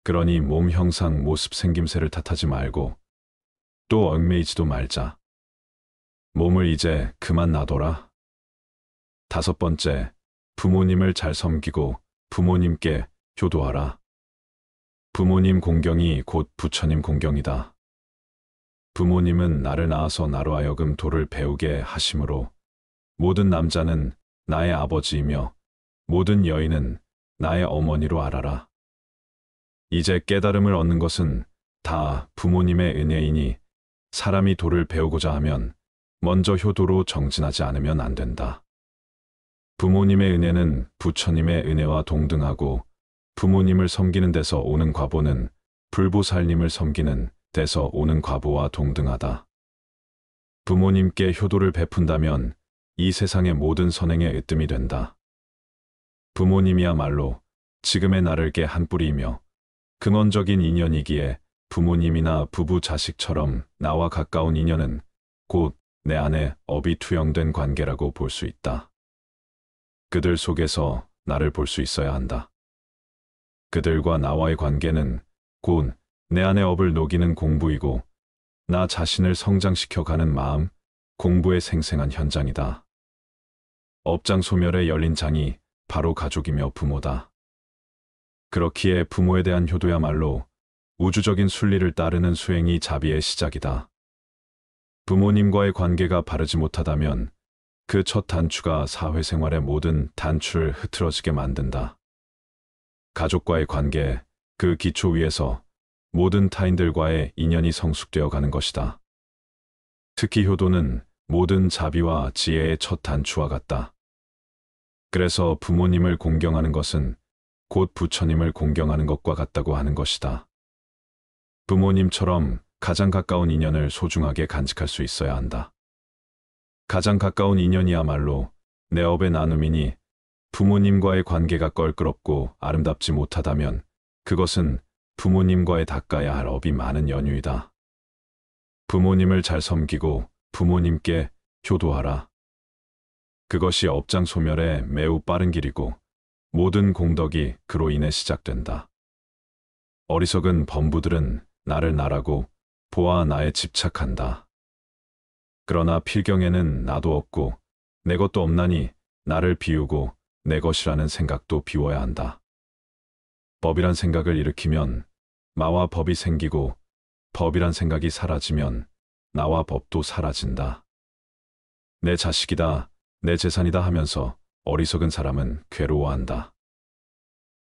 그러니 몸 형상 모습 생김새를 탓하지 말고 또 얽매이지도 말자. 몸을 이제 그만 놔둬라. 5번째, 부모님을 잘 섬기고 부모님께 효도하라. 부모님 공경이 곧 부처님 공경이다. 부모님은 나를 낳아서 나로 하여금 도를 배우게 하심으로 모든 남자는 나의 아버지이며 모든 여인은 나의 어머니로 알아라. 이제 깨달음을 얻는 것은 다 부모님의 은혜이니 사람이 도를 배우고자 하면 먼저 효도로 정진하지 않으면 안 된다. 부모님의 은혜는 부처님의 은혜와 동등하고 부모님을 섬기는 데서 오는 과보는 불보살님을 섬기는 데서 오는 과보와 동등하다. 부모님께 효도를 베푼다면 이 세상의 모든 선행의 으뜸이 된다. 부모님이야말로 지금의 나를 개 한 뿌리이며 근원적인 인연이기에 부모님이나 부부 자식처럼 나와 가까운 인연은 곧 내 안에 업이 투영된 관계라고 볼 수 있다. 그들 속에서 나를 볼 수 있어야 한다. 그들과 나와의 관계는 곧 내 안의 업을 녹이는 공부이고 나 자신을 성장시켜가는 마음, 공부의 생생한 현장이다. 업장 소멸에 열린 장이 바로 가족이며 부모다. 그렇기에 부모에 대한 효도야말로 우주적인 순리를 따르는 수행이 자비의 시작이다. 부모님과의 관계가 바르지 못하다면 그 첫 단추가 사회생활의 모든 단추를 흐트러지게 만든다. 가족과의 관계, 그 기초 위에서 모든 타인들과의 인연이 성숙되어 가는 것이다. 특히 효도는 모든 자비와 지혜의 첫 단추와 같다. 그래서 부모님을 공경하는 것은 곧 부처님을 공경하는 것과 같다고 하는 것이다. 부모님처럼 가장 가까운 인연을 소중하게 간직할 수 있어야 한다. 가장 가까운 인연이야말로 내 업의 나눔이니 부모님과의 관계가 껄끄럽고 아름답지 못하다면 그것은 부모님과의 닦아야 할 업이 많은 연유이다. 부모님을 잘 섬기고 부모님께 효도하라. 그것이 업장 소멸에 매우 빠른 길이고 모든 공덕이 그로 인해 시작된다. 어리석은 범부들은 나를 나라고 보아 나에 집착한다. 그러나 필경에는 나도 없고 내 것도 없나니 나를 비우고 내 것이라는 생각도 비워야 한다. 법이란 생각을 일으키면 마와 법이 생기고 법이란 생각이 사라지면 나와 법도 사라진다. 내 자식이다, 내 재산이다 하면서 어리석은 사람은 괴로워한다.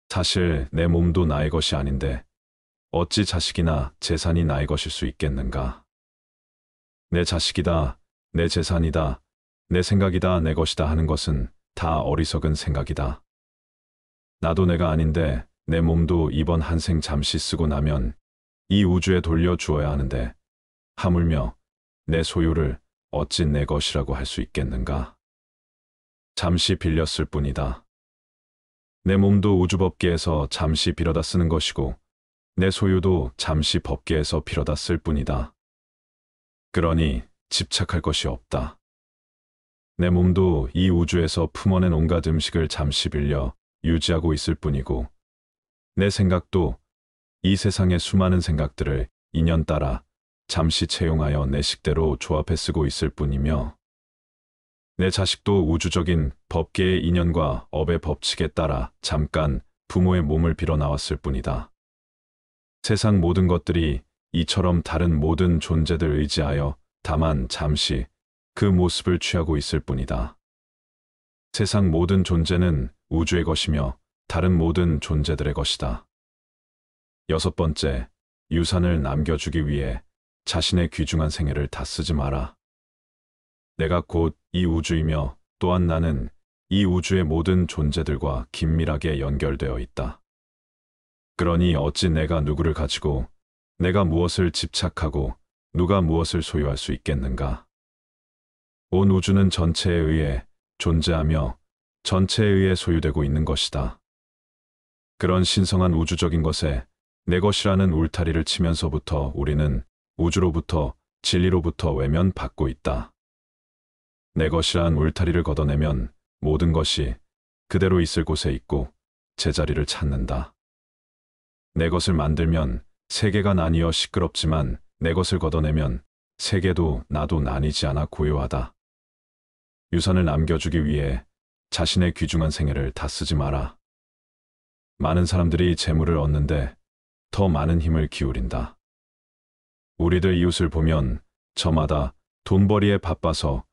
사실 내 몸도 나의 것이 아닌데 어찌 자식이나 재산이 나의 것일 수 있겠는가? 내 자식이다, 내 재산이다, 내 생각이다, 내 것이다 하는 것은 다 어리석은 생각이다. 나도 내가 아닌데 내 몸도 이번 한 생 잠시 쓰고 나면 이 우주에 돌려주어야 하는데 하물며 내 소유를 어찌 내 것이라고 할 수 있겠는가? 잠시 빌렸을 뿐이다. 내 몸도 우주법계에서 잠시 빌어다 쓰는 것이고 내 소유도 잠시 법계에서 빌어다 쓸 뿐이다. 그러니 집착할 것이 없다. 내 몸도 이 우주에서 품어낸 온갖 음식을 잠시 빌려 유지하고 있을 뿐이고 내 생각도 이 세상의 수많은 생각들을 인연 따라 잠시 채용하여 내 식대로 조합해 쓰고 있을 뿐이며 내 자식도 우주적인 법계의 인연과 업의 법칙에 따라 잠깐 부모의 몸을 빌어 나왔을 뿐이다. 세상 모든 것들이 이처럼 다른 모든 존재들 의지하여 다만 잠시 그 모습을 취하고 있을 뿐이다. 세상 모든 존재는 우주의 것이며 다른 모든 존재들의 것이다. 6번째, 유산을 남겨주기 위해 자신의 귀중한 생애를 다 쓰지 마라. 내가 곧 이 우주이며 또한 나는 이 우주의 모든 존재들과 긴밀하게 연결되어 있다. 그러니 어찌 내가 누구를 가지고 내가 무엇을 집착하고 누가 무엇을 소유할 수 있겠는가? 온 우주는 전체에 의해 존재하며 전체에 의해 소유되고 있는 것이다. 그런 신성한 우주적인 것에 내 것이라는 울타리를 치면서부터 우리는 우주로부터 진리로부터 외면받고 있다. 내 것이란 울타리를 걷어내면 모든 것이 그대로 있을 곳에 있고 제자리를 찾는다. 내 것을 만들면 세계가 나뉘어 시끄럽지만 내 것을 걷어내면 세계도 나도 나뉘지 않아 고요하다. 유산을 남겨주기 위해 자신의 귀중한 생애를 다 쓰지 마라. 많은 사람들이 재물을 얻는데 더 많은 힘을 기울인다. 우리들 이웃을 보면 저마다 돈벌이에 바빠서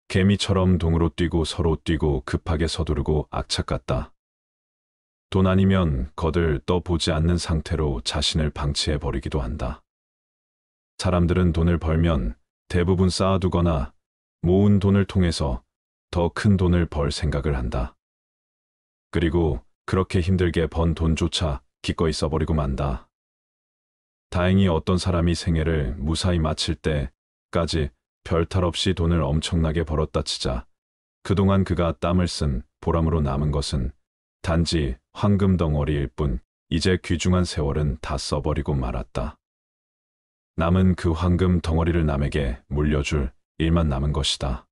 개미처럼 동으로 뛰고 서로 뛰고 급하게 서두르고 악착 같다. 돈 아니면 거들 떠보지 않는 상태로 자신을 방치해 버리기도 한다. 사람들은 돈을 벌면 대부분 쌓아두거나 모은 돈을 통해서 더 큰 돈을 벌 생각을 한다. 그리고 그렇게 힘들게 번 돈조차 기꺼이 써버리고 만다. 다행히 어떤 사람이 생애를 무사히 마칠 때까지 별탈 없이 돈을 엄청나게 벌었다 치자 그동안 그가 땀을 쓴 보람으로 남은 것은 단지 황금 덩어리일 뿐 이제 귀중한 세월은 다 써버리고 말았다. 남은 그 황금 덩어리를 남에게 물려줄 일만 남은 것이다.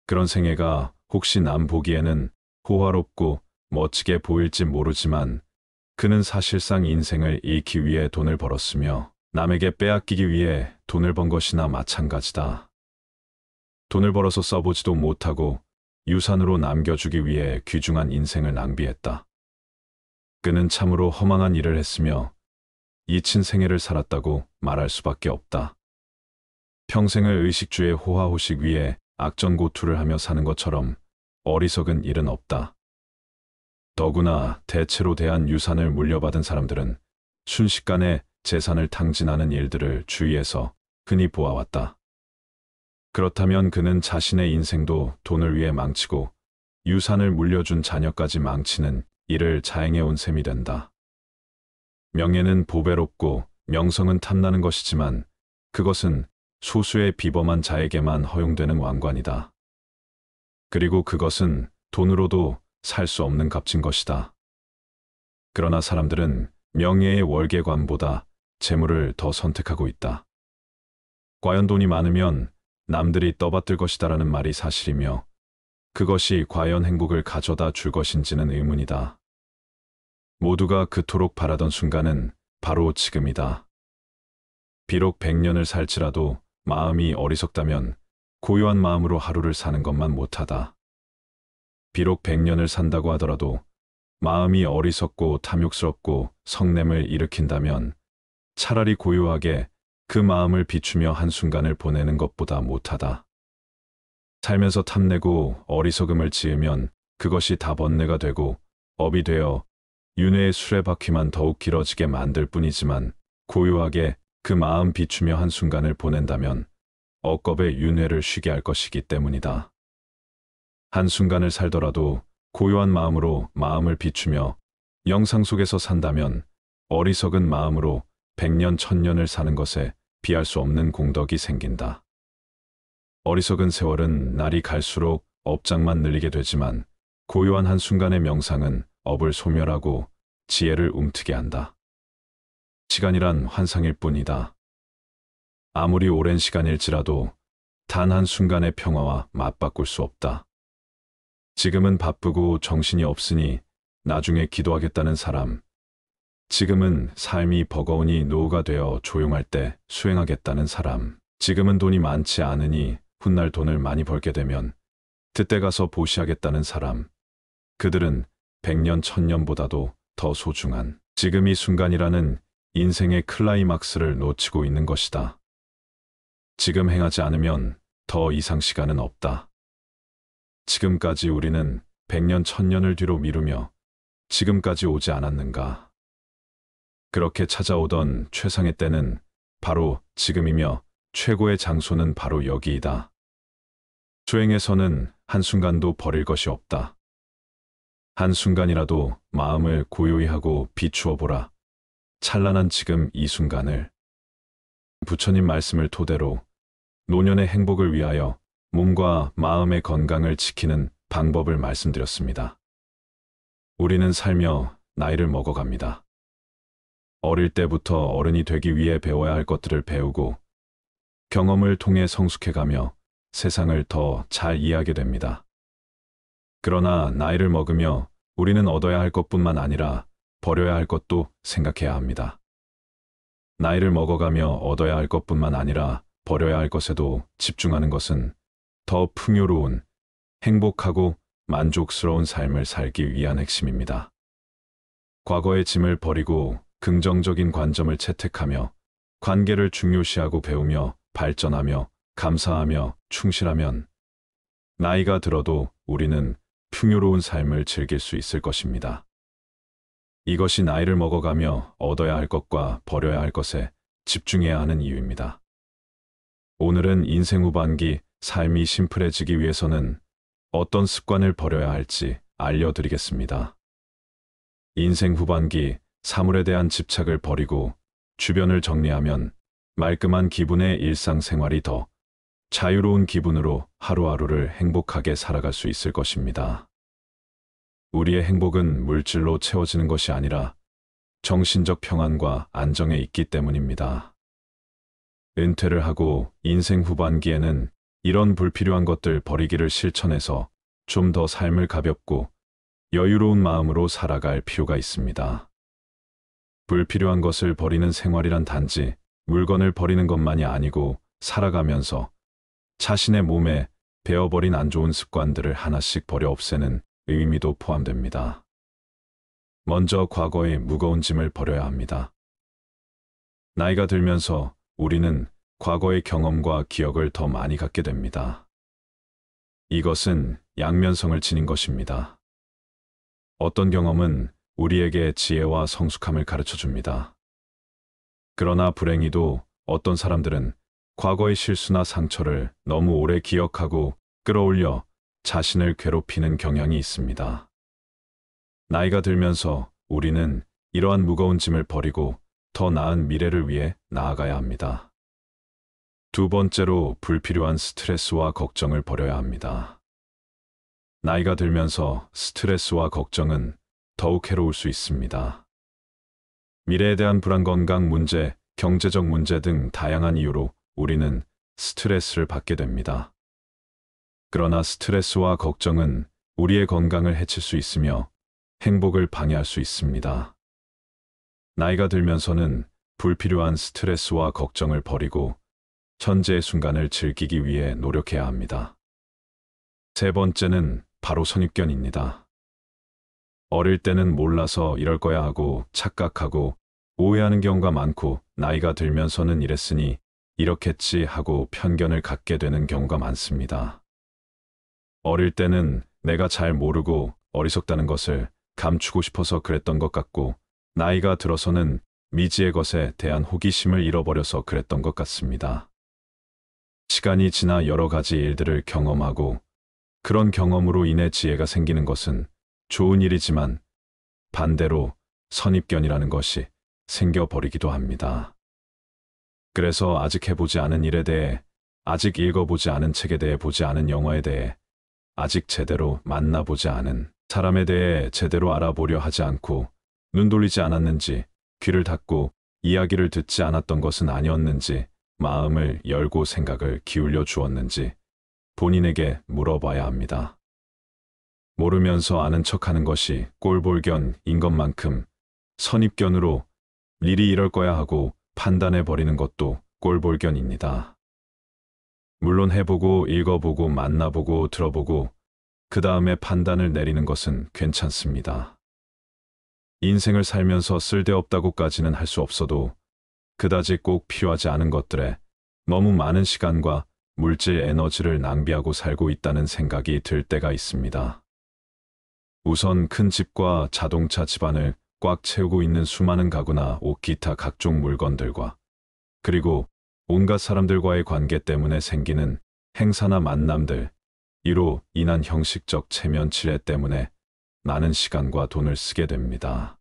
그런 생애가 혹시 남 보기에는 호화롭고 멋지게 보일지 모르지만 그는 사실상 인생을 잃기 위해 돈을 벌었으며 남에게 빼앗기기 위해 돈을 번 것이나 마찬가지다. 돈을 벌어서 써보지도 못하고 유산으로 남겨주기 위해 귀중한 인생을 낭비했다. 그는 참으로 허망한 일을 했으며 잊힌 생애를 살았다고 말할 수밖에 없다. 평생을 의식주의 호화호식 위에 악전고투를 하며 사는 것처럼 어리석은 일은 없다. 더구나 대체로 대한 유산을 물려받은 사람들은 순식간에 재산을 탕진하는 일들을 주위에서 흔히 보아왔다. 그렇다면 그는 자신의 인생도 돈을 위해 망치고 유산을 물려준 자녀까지 망치는 일을 자행해온 셈이 된다. 명예는 보배롭고 명성은 탐나는 것이지만 그것은 소수의 비범한 자에게만 허용되는 왕관이다. 그리고 그것은 돈으로도 살 수 없는 값진 것이다. 그러나 사람들은 명예의 월계관보다 재물을 더 선택하고 있다. 과연 돈이 많으면 남들이 떠받들 것이다라는 말이 사실이며 그것이 과연 행복을 가져다 줄 것인지는 의문이다. 모두가 그토록 바라던 순간은 바로 지금이다. 비록 100년을 살지라도 마음이 어리석다면 고요한 마음으로 하루를 사는 것만 못하다. 비록 100년을 산다고 하더라도 마음이 어리석고 탐욕스럽고 성냄을 일으킨다면 차라리 고요하게 그 마음을 비추며 한순간을 보내는 것보다 못하다. 살면서 탐내고 어리석음을 지으면 그것이 다 번뇌가 되고 업이 되어 윤회의 수레바퀴만 더욱 길어지게 만들 뿐이지만 고요하게 그 마음 비추며 한순간을 보낸다면 억겁의 윤회를 쉬게 할 것이기 때문이다. 한순간을 살더라도 고요한 마음으로 마음을 비추며 영상 속에서 산다면 어리석은 마음으로 100년 1000년을 사는 것에 비할 수 없는 공덕이 생긴다. 어리석은 세월은 날이 갈수록 업장만 늘리게 되지만 고요한 한순간의 명상은 업을 소멸하고 지혜를 움트게 한다. 시간이란 환상일 뿐이다. 아무리 오랜 시간일지라도 단 한순간의 평화와 맞바꿀 수 없다. 지금은 바쁘고 정신이 없으니 나중에 기도하겠다는 사람, 지금은 삶이 버거우니 노후가 되어 조용할 때 수행하겠다는 사람, 지금은 돈이 많지 않으니 훗날 돈을 많이 벌게 되면 그때 가서 보시하겠다는 사람, 그들은 100년 1000년보다도 더 소중한 지금 이 순간이라는 인생의 클라이막스를 놓치고 있는 것이다. 지금 행하지 않으면 더 이상 시간은 없다. 지금까지 우리는 100년 1000년을 뒤로 미루며 지금까지 오지 않았는가. 그렇게 찾아오던 최상의 때는 바로 지금이며 최고의 장소는 바로 여기이다. 수행에서는 한순간도 버릴 것이 없다. 한순간이라도 마음을 고요히 하고 비추어 보라. 찬란한 지금 이 순간을. 부처님 말씀을 토대로 노년의 행복을 위하여 몸과 마음의 건강을 지키는 방법을 말씀드렸습니다. 우리는 살며 나이를 먹어갑니다. 어릴 때부터 어른이 되기 위해 배워야 할 것들을 배우고 경험을 통해 성숙해가며 세상을 더 잘 이해하게 됩니다. 그러나 나이를 먹으며 우리는 얻어야 할 것뿐만 아니라 버려야 할 것도 생각해야 합니다. 나이를 먹어가며 얻어야 할 것뿐만 아니라 버려야 할 것에도 집중하는 것은 더 풍요로운, 행복하고 만족스러운 삶을 살기 위한 핵심입니다. 과거의 짐을 버리고 긍정적인 관점을 채택하며 관계를 중요시하고 배우며 발전하며 감사하며 충실하면 나이가 들어도 우리는 풍요로운 삶을 즐길 수 있을 것입니다. 이것이 나이를 먹어가며 얻어야 할 것과 버려야 할 것에 집중해야 하는 이유입니다. 오늘은 인생 후반기 삶이 심플해지기 위해서는 어떤 습관을 버려야 할지 알려드리겠습니다. 인생 후반기 사물에 대한 집착을 버리고 주변을 정리하면 말끔한 기분의 일상생활이 더 자유로운 기분으로 하루하루를 행복하게 살아갈 수 있을 것입니다. 우리의 행복은 물질로 채워지는 것이 아니라 정신적 평안과 안정에 있기 때문입니다. 은퇴를 하고 인생 후반기에는 이런 불필요한 것들 버리기를 실천해서 좀 더 삶을 가볍고 여유로운 마음으로 살아갈 필요가 있습니다. 불필요한 것을 버리는 생활이란 단지 물건을 버리는 것만이 아니고 살아가면서 자신의 몸에 배어버린 안 좋은 습관들을 하나씩 버려 없애는 의미도 포함됩니다. 먼저 과거의 무거운 짐을 버려야 합니다. 나이가 들면서 우리는 과거의 경험과 기억을 더 많이 갖게 됩니다. 이것은 양면성을 지닌 것입니다. 어떤 경험은 우리에게 지혜와 성숙함을 가르쳐 줍니다. 그러나 불행히도 어떤 사람들은 과거의 실수나 상처를 너무 오래 기억하고 끌어올려 자신을 괴롭히는 경향이 있습니다. 나이가 들면서 우리는 이러한 무거운 짐을 버리고 더 나은 미래를 위해 나아가야 합니다. 두 번째로 불필요한 스트레스와 걱정을 버려야 합니다. 나이가 들면서 스트레스와 걱정은 더욱 해로울 수 있습니다. 미래에 대한 불안, 건강 문제, 경제적 문제 등 다양한 이유로 우리는 스트레스를 받게 됩니다. 그러나 스트레스와 걱정은 우리의 건강을 해칠 수 있으며 행복을 방해할 수 있습니다. 나이가 들면서는 불필요한 스트레스와 걱정을 버리고 현재의 순간을 즐기기 위해 노력해야 합니다. 세 번째는 바로 선입견입니다. 어릴 때는 몰라서 이럴 거야 하고 착각하고 오해하는 경우가 많고 나이가 들면서는 이랬으니 이렇겠지 하고 편견을 갖게 되는 경우가 많습니다. 어릴 때는 내가 잘 모르고 어리석다는 것을 감추고 싶어서 그랬던 것 같고 나이가 들어서는 미지의 것에 대한 호기심을 잃어버려서 그랬던 것 같습니다. 시간이 지나 여러 가지 일들을 경험하고 그런 경험으로 인해 지혜가 생기는 것은 좋은 일이지만 반대로 선입견이라는 것이 생겨버리기도 합니다. 그래서 아직 해보지 않은 일에 대해, 아직 읽어보지 않은 책에 대해, 보지 않은 영화에 대해, 아직 제대로 만나보지 않은 사람에 대해 제대로 알아보려 하지 않고 눈 돌리지 않았는지, 귀를 닫고 이야기를 듣지 않았던 것은 아니었는지, 마음을 열고 생각을 기울여 주었는지 본인에게 물어봐야 합니다. 모르면서 아는 척하는 것이 꼴볼견인 것만큼 선입견으로 미리 이럴 거야 하고 판단해버리는 것도 꼴볼견입니다. 물론 해보고 읽어보고 만나보고 들어보고 그 다음에 판단을 내리는 것은 괜찮습니다. 인생을 살면서 쓸데없다고까지는 할 수 없어도 그다지 꼭 필요하지 않은 것들에 너무 많은 시간과 물질 에너지를 낭비하고 살고 있다는 생각이 들 때가 있습니다. 우선 큰 집과 자동차 집안을 꽉 채우고 있는 수많은 가구나 옷, 기타 각종 물건들과 그리고 온갖 사람들과의 관계 때문에 생기는 행사나 만남들, 이로 인한 형식적 체면 치레 때문에 많은 시간과 돈을 쓰게 됩니다.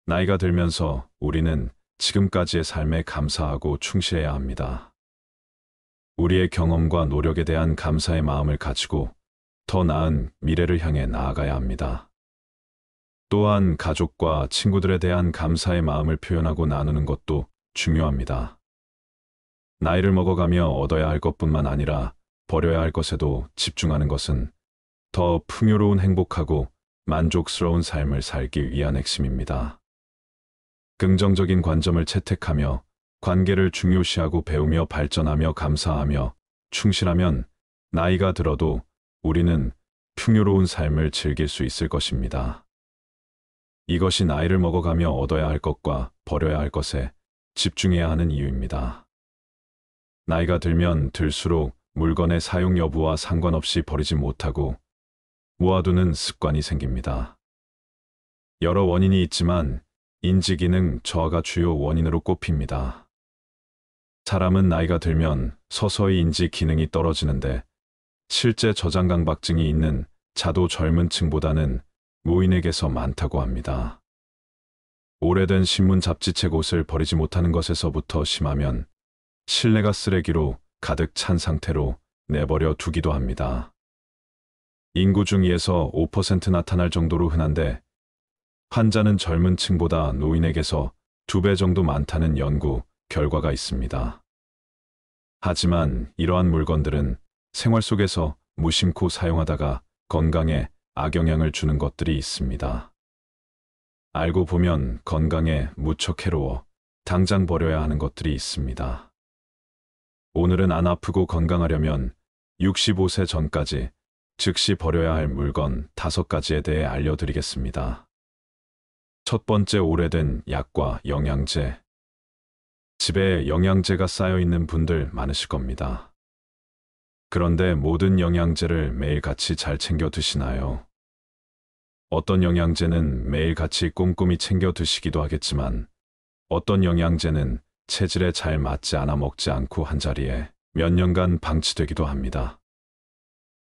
나이가 들면서 우리는 지금까지의 삶에 감사하고 충실해야 합니다. 우리의 경험과 노력에 대한 감사의 마음을 가지고 더 나은 미래를 향해 나아가야 합니다. 또한 가족과 친구들에 대한 감사의 마음을 표현하고 나누는 것도 중요합니다. 나이를 먹어가며 얻어야 할 것뿐만 아니라 버려야 할 것에도 집중하는 것은 더 풍요로운 행복하고 만족스러운 삶을 살기 위한 핵심입니다. 긍정적인 관점을 채택하며 관계를 중요시하고 배우며 발전하며 감사하며 충실하면 나이가 들어도 우리는 풍요로운 삶을 즐길 수 있을 것입니다. 이것이 나이를 먹어가며 얻어야 할 것과 버려야 할 것에 집중해야 하는 이유입니다. 나이가 들면 들수록 물건의 사용 여부와 상관없이 버리지 못하고 모아두는 습관이 생깁니다. 여러 원인이 있지만 인지기능 저하가 주요 원인으로 꼽힙니다. 사람은 나이가 들면 서서히 인지 기능이 떨어지는데 실제 저장강박증이 있는 자도 젊은 층보다는 노인에게서 많다고 합니다. 오래된 신문 잡지책 옷을 버리지 못하는 것에서부터 심하면 실내가 쓰레기로 가득 찬 상태로 내버려 두기도 합니다. 인구 중 2에서 5% 나타날 정도로 흔한데 환자는 젊은 층보다 노인에게서 2배 정도 많다는 연구 결과가 있습니다. 하지만 이러한 물건들은 생활 속에서 무심코 사용하다가 건강에 악영향을 주는 것들이 있습니다. 알고 보면 건강에 무척 해로워 당장 버려야 하는 것들이 있습니다. 오늘은 안 아프고 건강하려면 65세 전까지 즉시 버려야 할 물건 5가지에 대해 알려드리겠습니다. 첫 번째, 오래된 약과 영양제. 집에 영양제가 쌓여 있는 분들 많으실 겁니다. 그런데 모든 영양제를 매일같이 잘 챙겨 드시나요? 어떤 영양제는 매일같이 꼼꼼히 챙겨 드시기도 하겠지만 어떤 영양제는 체질에 잘 맞지 않아 먹지 않고 한자리에 몇 년간 방치되기도 합니다.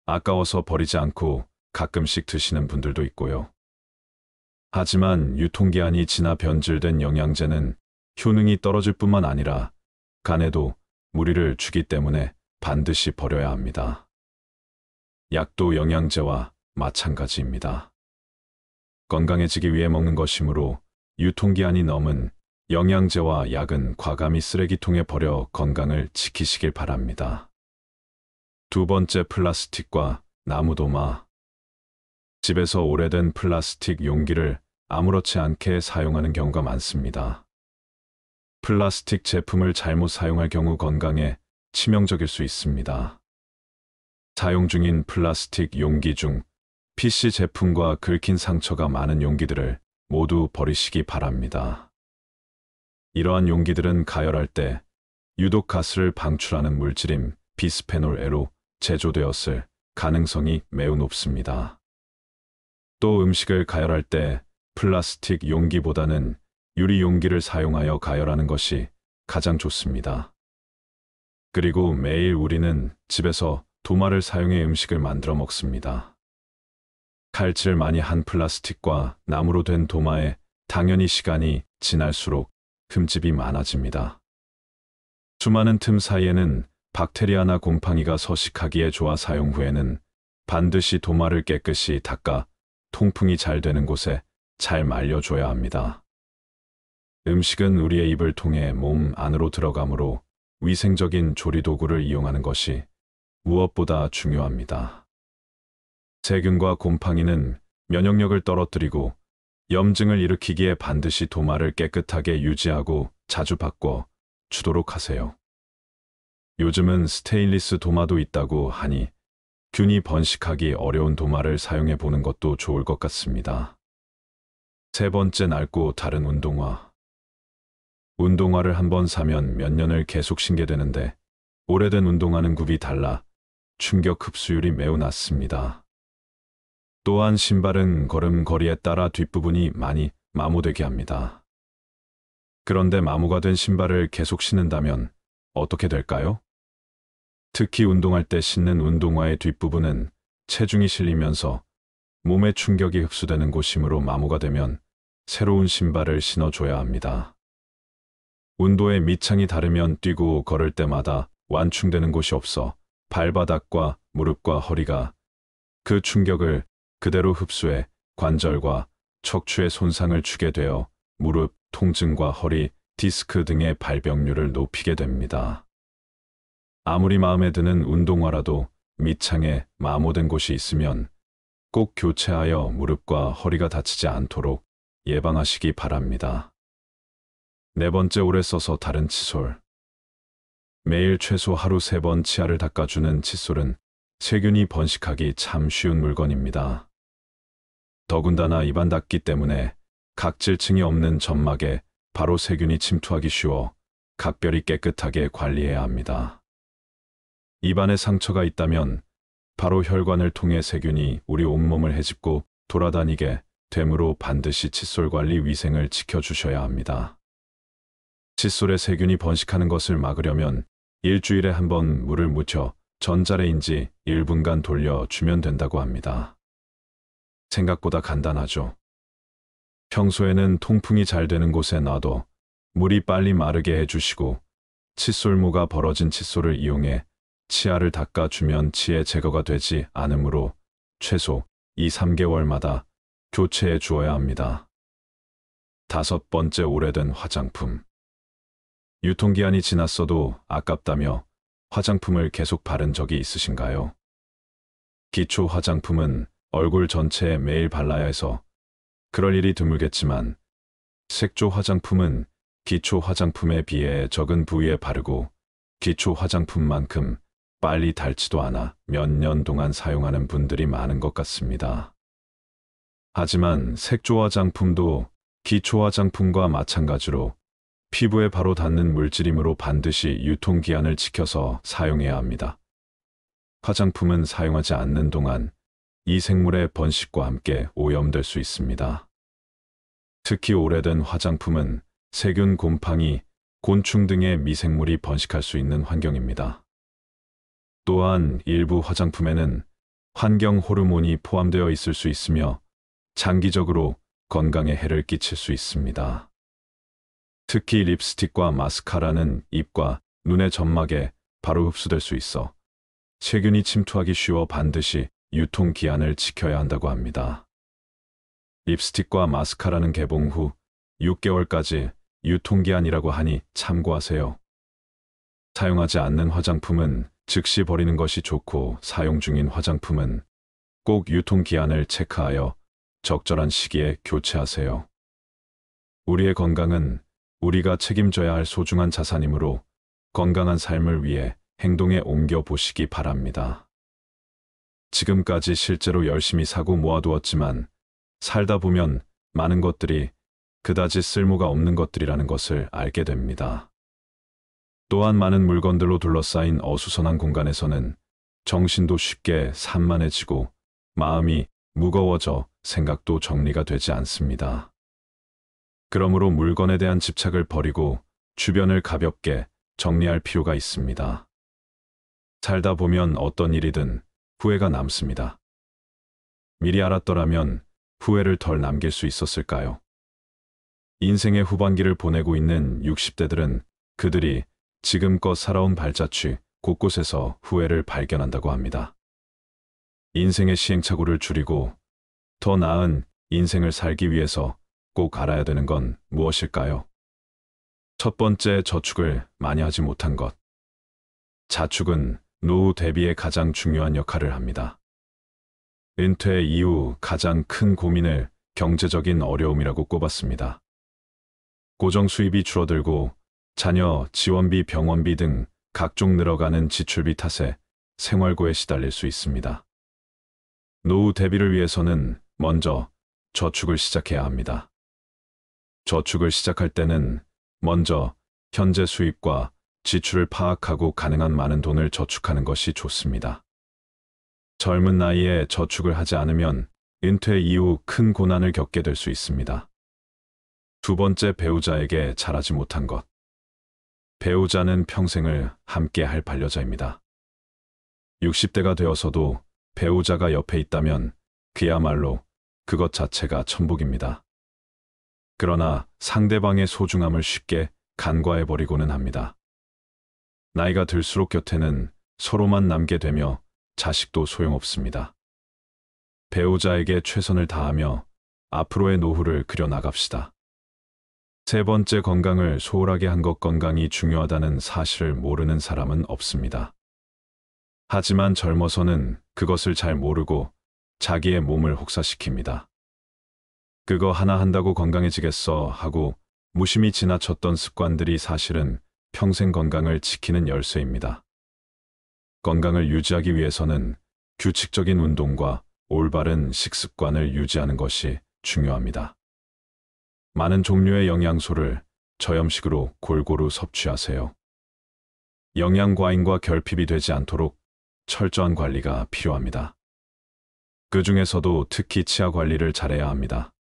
아까워서 버리지 않고 가끔씩 드시는 분들도 있고요. 하지만 유통기한이 지나 변질된 영양제는 효능이 떨어질 뿐만 아니라 간에도 무리를 주기 때문에 반드시 버려야 합니다. 약도 영양제와 마찬가지입니다. 건강해지기 위해 먹는 것이므로 유통기한이 넘은 영양제와 약은 과감히 쓰레기통에 버려 건강을 지키시길 바랍니다. 두 번째, 플라스틱과 나무도마. 집에서 오래된 플라스틱 용기를 아무렇지 않게 사용하는 경우가 많습니다. 플라스틱 제품을 잘못 사용할 경우 건강에 치명적일 수 있습니다. 사용 중인 플라스틱 용기 중 PC 제품과 긁힌 상처가 많은 용기들을 모두 버리시기 바랍니다. 이러한 용기들은 가열할 때 유독 가스를 방출하는 물질인 비스페놀 A로 제조되었을 가능성이 매우 높습니다. 또 음식을 가열할 때 플라스틱 용기보다는 유리 용기를 사용하여 가열하는 것이 가장 좋습니다. 그리고 매일 우리는 집에서 도마를 사용해 음식을 만들어 먹습니다. 칼질 많이 한 플라스틱과 나무로 된 도마에 당연히 시간이 지날수록 흠집이 많아집니다. 수많은 틈 사이에는 박테리아나 곰팡이가 서식하기에 좋아 사용 후에는 반드시 도마를 깨끗이 닦아 통풍이 잘 되는 곳에 잘 말려줘야 합니다. 음식은 우리의 입을 통해 몸 안으로 들어가므로 위생적인 조리도구를 이용하는 것이 무엇보다 중요합니다. 세균과 곰팡이는 면역력을 떨어뜨리고 염증을 일으키기에 반드시 도마를 깨끗하게 유지하고 자주 바꿔 주도록 하세요. 요즘은 스테인리스 도마도 있다고 하니 균이 번식하기 어려운 도마를 사용해 보는 것도 좋을 것 같습니다. 세 번째, 낡고 다른 운동화. 운동화를 한번 사면 몇 년을 계속 신게 되는데 오래된 운동화는 굽이 달라 충격 흡수율이 매우 낮습니다. 또한 신발은 걸음걸이에 따라 뒷부분이 많이 마모되게 합니다. 그런데 마모가 된 신발을 계속 신는다면 어떻게 될까요? 특히 운동할 때 신는 운동화의 뒷부분은 체중이 실리면서 몸의 충격이 흡수되는 곳이므로 마모가 되면 새로운 신발을 신어줘야 합니다. 운도의 밑창이 다르면 뛰고 걸을 때마다 완충되는 곳이 없어 발바닥과 무릎과 허리가 그 충격을 그대로 흡수해 관절과 척추에 손상을 주게 되어 무릎, 통증과 허리, 디스크 등의 발병률을 높이게 됩니다. 아무리 마음에 드는 운동화라도 밑창에 마모된 곳이 있으면 꼭 교체하여 무릎과 허리가 다치지 않도록 예방하시기 바랍니다. 네 번째, 오래 써서 다른 칫솔. 매일 최소 하루 3번 치아를 닦아주는 칫솔은 세균이 번식하기 참 쉬운 물건입니다. 더군다나 입안 닦기 때문에 각질층이 없는 점막에 바로 세균이 침투하기 쉬워 각별히 깨끗하게 관리해야 합니다. 입안에 상처가 있다면 바로 혈관을 통해 세균이 우리 온몸을 헤집고 돌아다니게 되므로 반드시 칫솔 관리 위생을 지켜주셔야 합니다. 칫솔에 세균이 번식하는 것을 막으려면 일주일에 한 번 물을 묻혀 전자레인지 1분간 돌려주면 된다고 합니다. 생각보다 간단하죠. 평소에는 통풍이 잘 되는 곳에 놔둬 물이 빨리 마르게 해주시고 칫솔모가 벌어진 칫솔을 이용해 치아를 닦아주면 치해 제거가 되지 않으므로 최소 2~3개월마다 교체해 주어야 합니다. 다섯 번째, 오래된 화장품. 유통기한이 지났어도 아깝다며 화장품을 계속 바른 적이 있으신가요? 기초 화장품은 얼굴 전체에 매일 발라야 해서 그럴 일이 드물겠지만 색조 화장품은 기초 화장품에 비해 적은 부위에 바르고 기초 화장품만큼 빨리 닳지도 않아 몇 년 동안 사용하는 분들이 많은 것 같습니다. 하지만 색조 화장품도 기초 화장품과 마찬가지로 피부에 바로 닿는 물질이므로 반드시 유통기한을 지켜서 사용해야 합니다. 화장품은 사용하지 않는 동안 이 생물의 번식과 함께 오염될 수 있습니다. 특히 오래된 화장품은 세균, 곰팡이, 곤충 등의 미생물이 번식할 수 있는 환경입니다. 또한 일부 화장품에는 환경 호르몬이 포함되어 있을 수 있으며 장기적으로 건강에 해를 끼칠 수 있습니다. 특히 립스틱과 마스카라는 입과 눈의 점막에 바로 흡수될 수 있어 세균이 침투하기 쉬워 반드시 유통기한을 지켜야 한다고 합니다. 립스틱과 마스카라는 개봉 후 6개월까지 유통기한이라고 하니 참고하세요. 사용하지 않는 화장품은 즉시 버리는 것이 좋고 사용 중인 화장품은 꼭 유통기한을 체크하여 적절한 시기에 교체하세요. 우리의 건강은 우리가 책임져야 할 소중한 자산이므로 건강한 삶을 위해 행동에 옮겨 보시기 바랍니다. 지금까지 실제로 열심히 사고 모아두었지만 살다 보면 많은 것들이 그다지 쓸모가 없는 것들이라는 것을 알게 됩니다. 또한 많은 물건들로 둘러싸인 어수선한 공간에서는 정신도 쉽게 산만해지고 마음이 무거워져 생각도 정리가 되지 않습니다. 그러므로 물건에 대한 집착을 버리고 주변을 가볍게 정리할 필요가 있습니다. 살다 보면 어떤 일이든 후회가 남습니다. 미리 알았더라면 후회를 덜 남길 수 있었을까요? 인생의 후반기를 보내고 있는 60대들은 그들이 지금껏 살아온 발자취 곳곳에서 후회를 발견한다고 합니다. 인생의 시행착오를 줄이고 더 나은 인생을 살기 위해서 꼭 알아야 되는 건 무엇일까요? 첫 번째, 저축을 많이 하지 못한 것. 자축은 노후 대비에 가장 중요한 역할을 합니다. 은퇴 이후 가장 큰 고민을 경제적인 어려움이라고 꼽았습니다. 고정 수입이 줄어들고 자녀 지원비, 병원비 등 각종 늘어가는 지출비 탓에 생활고에 시달릴 수 있습니다. 노후 대비를 위해서는 먼저 저축을 시작해야 합니다. 저축을 시작할 때는 먼저 현재 수입과 지출을 파악하고 가능한 많은 돈을 저축하는 것이 좋습니다. 젊은 나이에 저축을 하지 않으면 은퇴 이후 큰 고난을 겪게 될 수 있습니다. 두 번째, 배우자에게 잘하지 못한 것. 배우자는 평생을 함께 할 반려자입니다. 60대가 되어서도 배우자가 옆에 있다면 그야말로 그것 자체가 천국입니다. 그러나 상대방의 소중함을 쉽게 간과해버리고는 합니다. 나이가 들수록 곁에는 서로만 남게 되며 자식도 소용없습니다. 배우자에게 최선을 다하며 앞으로의 노후를 그려나갑시다. 세 번째, 건강을 소홀하게 한 것. 건강이 중요하다는 사실을 모르는 사람은 없습니다. 하지만 젊어서는 그것을 잘 모르고 자기의 몸을 혹사시킵니다. 그거 하나 한다고 건강해지겠어 하고 무심히 지나쳤던 습관들이 사실은 평생 건강을 지키는 열쇠입니다. 건강을 유지하기 위해서는 규칙적인 운동과 올바른 식습관을 유지하는 것이 중요합니다. 많은 종류의 영양소를 저염식으로 골고루 섭취하세요. 영양 과잉과 결핍이 되지 않도록 철저한 관리가 필요합니다. 그 중에서도 특히 치아 관리를 잘해야 합니다.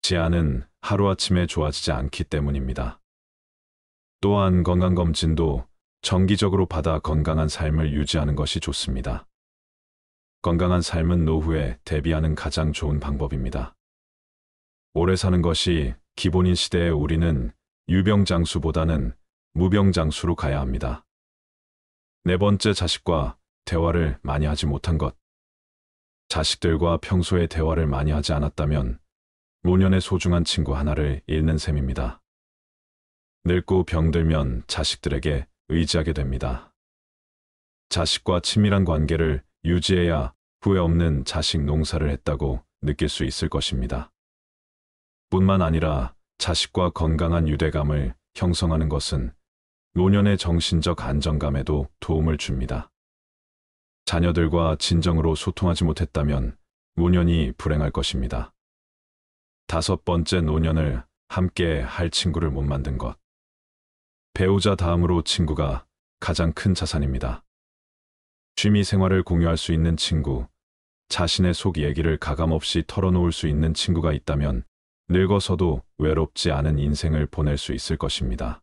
치아는 하루아침에 좋아지지 않기 때문입니다. 또한 건강검진도 정기적으로 받아 건강한 삶을 유지하는 것이 좋습니다. 건강한 삶은 노후에 대비하는 가장 좋은 방법입니다. 오래 사는 것이 기본인 시대에 우리는 유병장수보다는 무병장수로 가야 합니다. 네 번째, 자식과 대화를 많이 하지 못한 것. 자식들과 평소에 대화를 많이 하지 않았다면 노년의 소중한 친구 하나를 잃는 셈입니다. 늙고 병들면 자식들에게 의지하게 됩니다. 자식과 친밀한 관계를 유지해야 후회 없는 자식 농사를 했다고 느낄 수 있을 것입니다. 뿐만 아니라 자식과 건강한 유대감을 형성하는 것은 노년의 정신적 안정감에도 도움을 줍니다. 자녀들과 진정으로 소통하지 못했다면 노년이 불행할 것입니다. 다섯 번째, 노년을 함께 할 친구를 못 만든 것. 배우자 다음으로 친구가 가장 큰 자산입니다. 취미 생활을 공유할 수 있는 친구, 자신의 속 얘기를 가감없이 털어놓을 수 있는 친구가 있다면 늙어서도 외롭지 않은 인생을 보낼 수 있을 것입니다.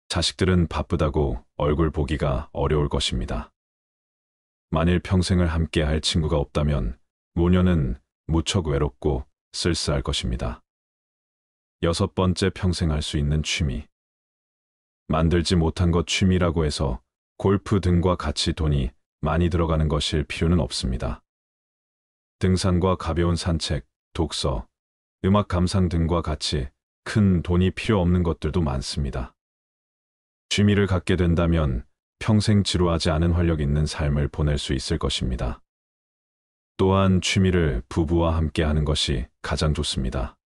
자식들은 바쁘다고 얼굴 보기가 어려울 것입니다. 만일 평생을 함께 할 친구가 없다면 노년은 무척 외롭고 쓸쓸할 것입니다. 여섯 번째, 평생 할 수 있는 취미. 만들지 못한 것 취미라고 해서 골프 등과 같이 돈이 많이 들어가는 것일 필요는 없습니다. 등산과 가벼운 산책, 독서, 음악 감상 등과 같이 큰 돈이 필요 없는 것들도 많습니다. 취미를 갖게 된다면 평생 지루하지 않은 활력 있는 삶을 보낼 수 있을 것입니다. 또한 취미를 부부와 함께 하는 것이 가장 좋습니다.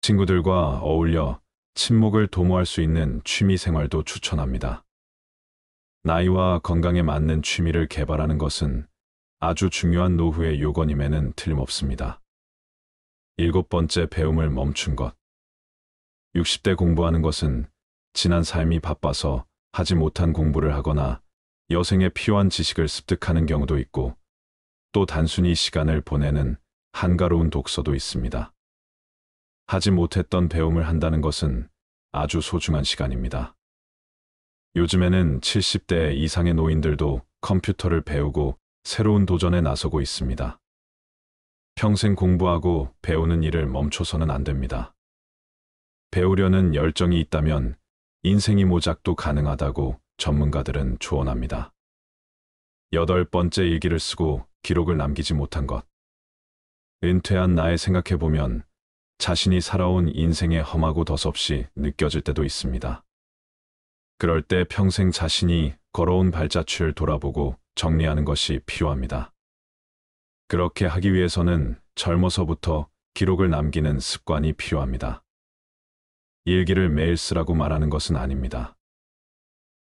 친구들과 어울려 친목을 도모할 수 있는 취미 생활도 추천합니다. 나이와 건강에 맞는 취미를 개발하는 것은 아주 중요한 노후의 요건임에는 틀림없습니다. 일곱 번째, 배움을 멈춘 것. 60대 공부하는 것은 지난 삶이 바빠서 하지 못한 공부를 하거나 여생에 필요한 지식을 습득하는 경우도 있고 또 단순히 시간을 보내는 한가로운 독서도 있습니다. 하지 못했던 배움을 한다는 것은 아주 소중한 시간입니다. 요즘에는 70대 이상의 노인들도 컴퓨터를 배우고 새로운 도전에 나서고 있습니다. 평생 공부하고 배우는 일을 멈춰서는 안 됩니다. 배우려는 열정이 있다면 인생이 모작도 가능하다고 전문가들은 조언합니다. 여덟 번째, 일기를 쓰고 기록을 남기지 못한 것. 은퇴한 나에 생각해보면 자신이 살아온 인생의 험하고 덧없이 느껴질 때도 있습니다. 그럴 때 평생 자신이 걸어온 발자취를 돌아보고 정리하는 것이 필요합니다. 그렇게 하기 위해서는 젊어서부터 기록을 남기는 습관이 필요합니다. 일기를 매일 쓰라고 말하는 것은 아닙니다.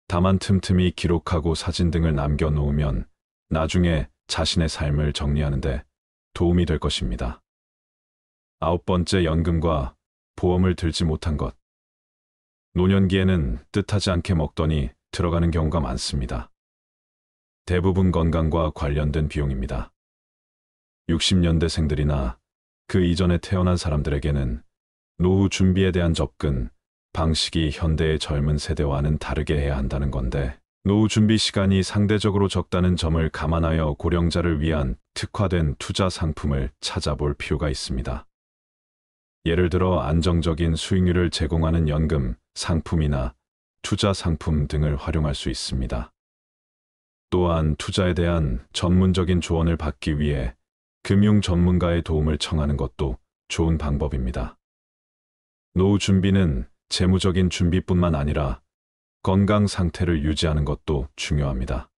다만 틈틈이 기록하고 사진 등을 남겨놓으면 나중에 자신의 삶을 정리하는 데 도움이 될 것입니다. 아홉 번째, 연금과 보험을 들지 못한 것. 노년기에는 뜻하지 않게 먹더니 들어가는 경우가 많습니다. 대부분 건강과 관련된 비용입니다. 60년대생들이나 그 이전에 태어난 사람들에게는 노후 준비에 대한 접근, 방식이 현대의 젊은 세대와는 다르게 해야 한다는 건데 노후 준비 시간이 상대적으로 적다는 점을 감안하여 고령자를 위한 특화된 투자 상품을 찾아볼 필요가 있습니다. 예를 들어 안정적인 수익률을 제공하는 연금, 상품이나 투자 상품 등을 활용할 수 있습니다. 또한 투자에 대한 전문적인 조언을 받기 위해 금융 전문가의 도움을 청하는 것도 좋은 방법입니다. 노후 준비는 재무적인 준비뿐만 아니라 건강 상태를 유지하는 것도 중요합니다.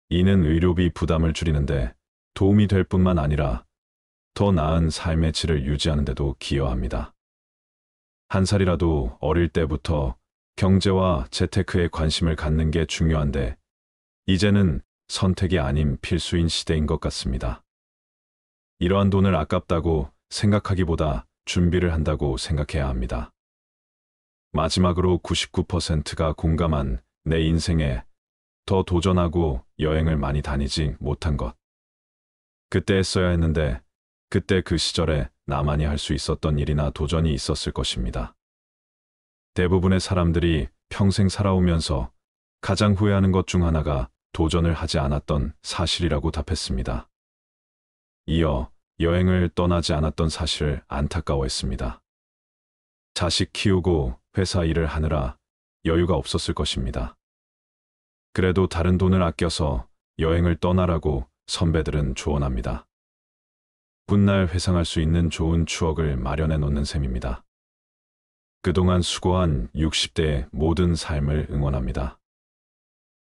이는 의료비 부담을 줄이는데 도움이 될 뿐만 아니라 더 나은 삶의 질을 유지하는 데도 기여합니다. 한 살이라도 어릴 때부터 경제와 재테크에 관심을 갖는 게 중요한데 이제는 선택이 아닌 필수인 시대인 것 같습니다. 이러한 돈을 아깝다고 생각하기보다 준비를 한다고 생각해야 합니다. 마지막으로 99%가 공감한 내 인생에 더 도전하고 여행을 많이 다니지 못한 것. 그때 했어야 했는데 그때 그 시절에 나만이 할 수 있었던 일이나 도전이 있었을 것입니다. 대부분의 사람들이 평생 살아오면서 가장 후회하는 것 중 하나가 도전을 하지 않았던 사실이라고 답했습니다. 이어 여행을 떠나지 않았던 사실을 안타까워했습니다. 자식 키우고 회사 일을 하느라 여유가 없었을 것입니다. 그래도 다른 돈을 아껴서 여행을 떠나라고 선배들은 조언합니다. 훗날 회상할 수 있는 좋은 추억을 마련해 놓는 셈입니다. 그동안 수고한 60대의 모든 삶을 응원합니다.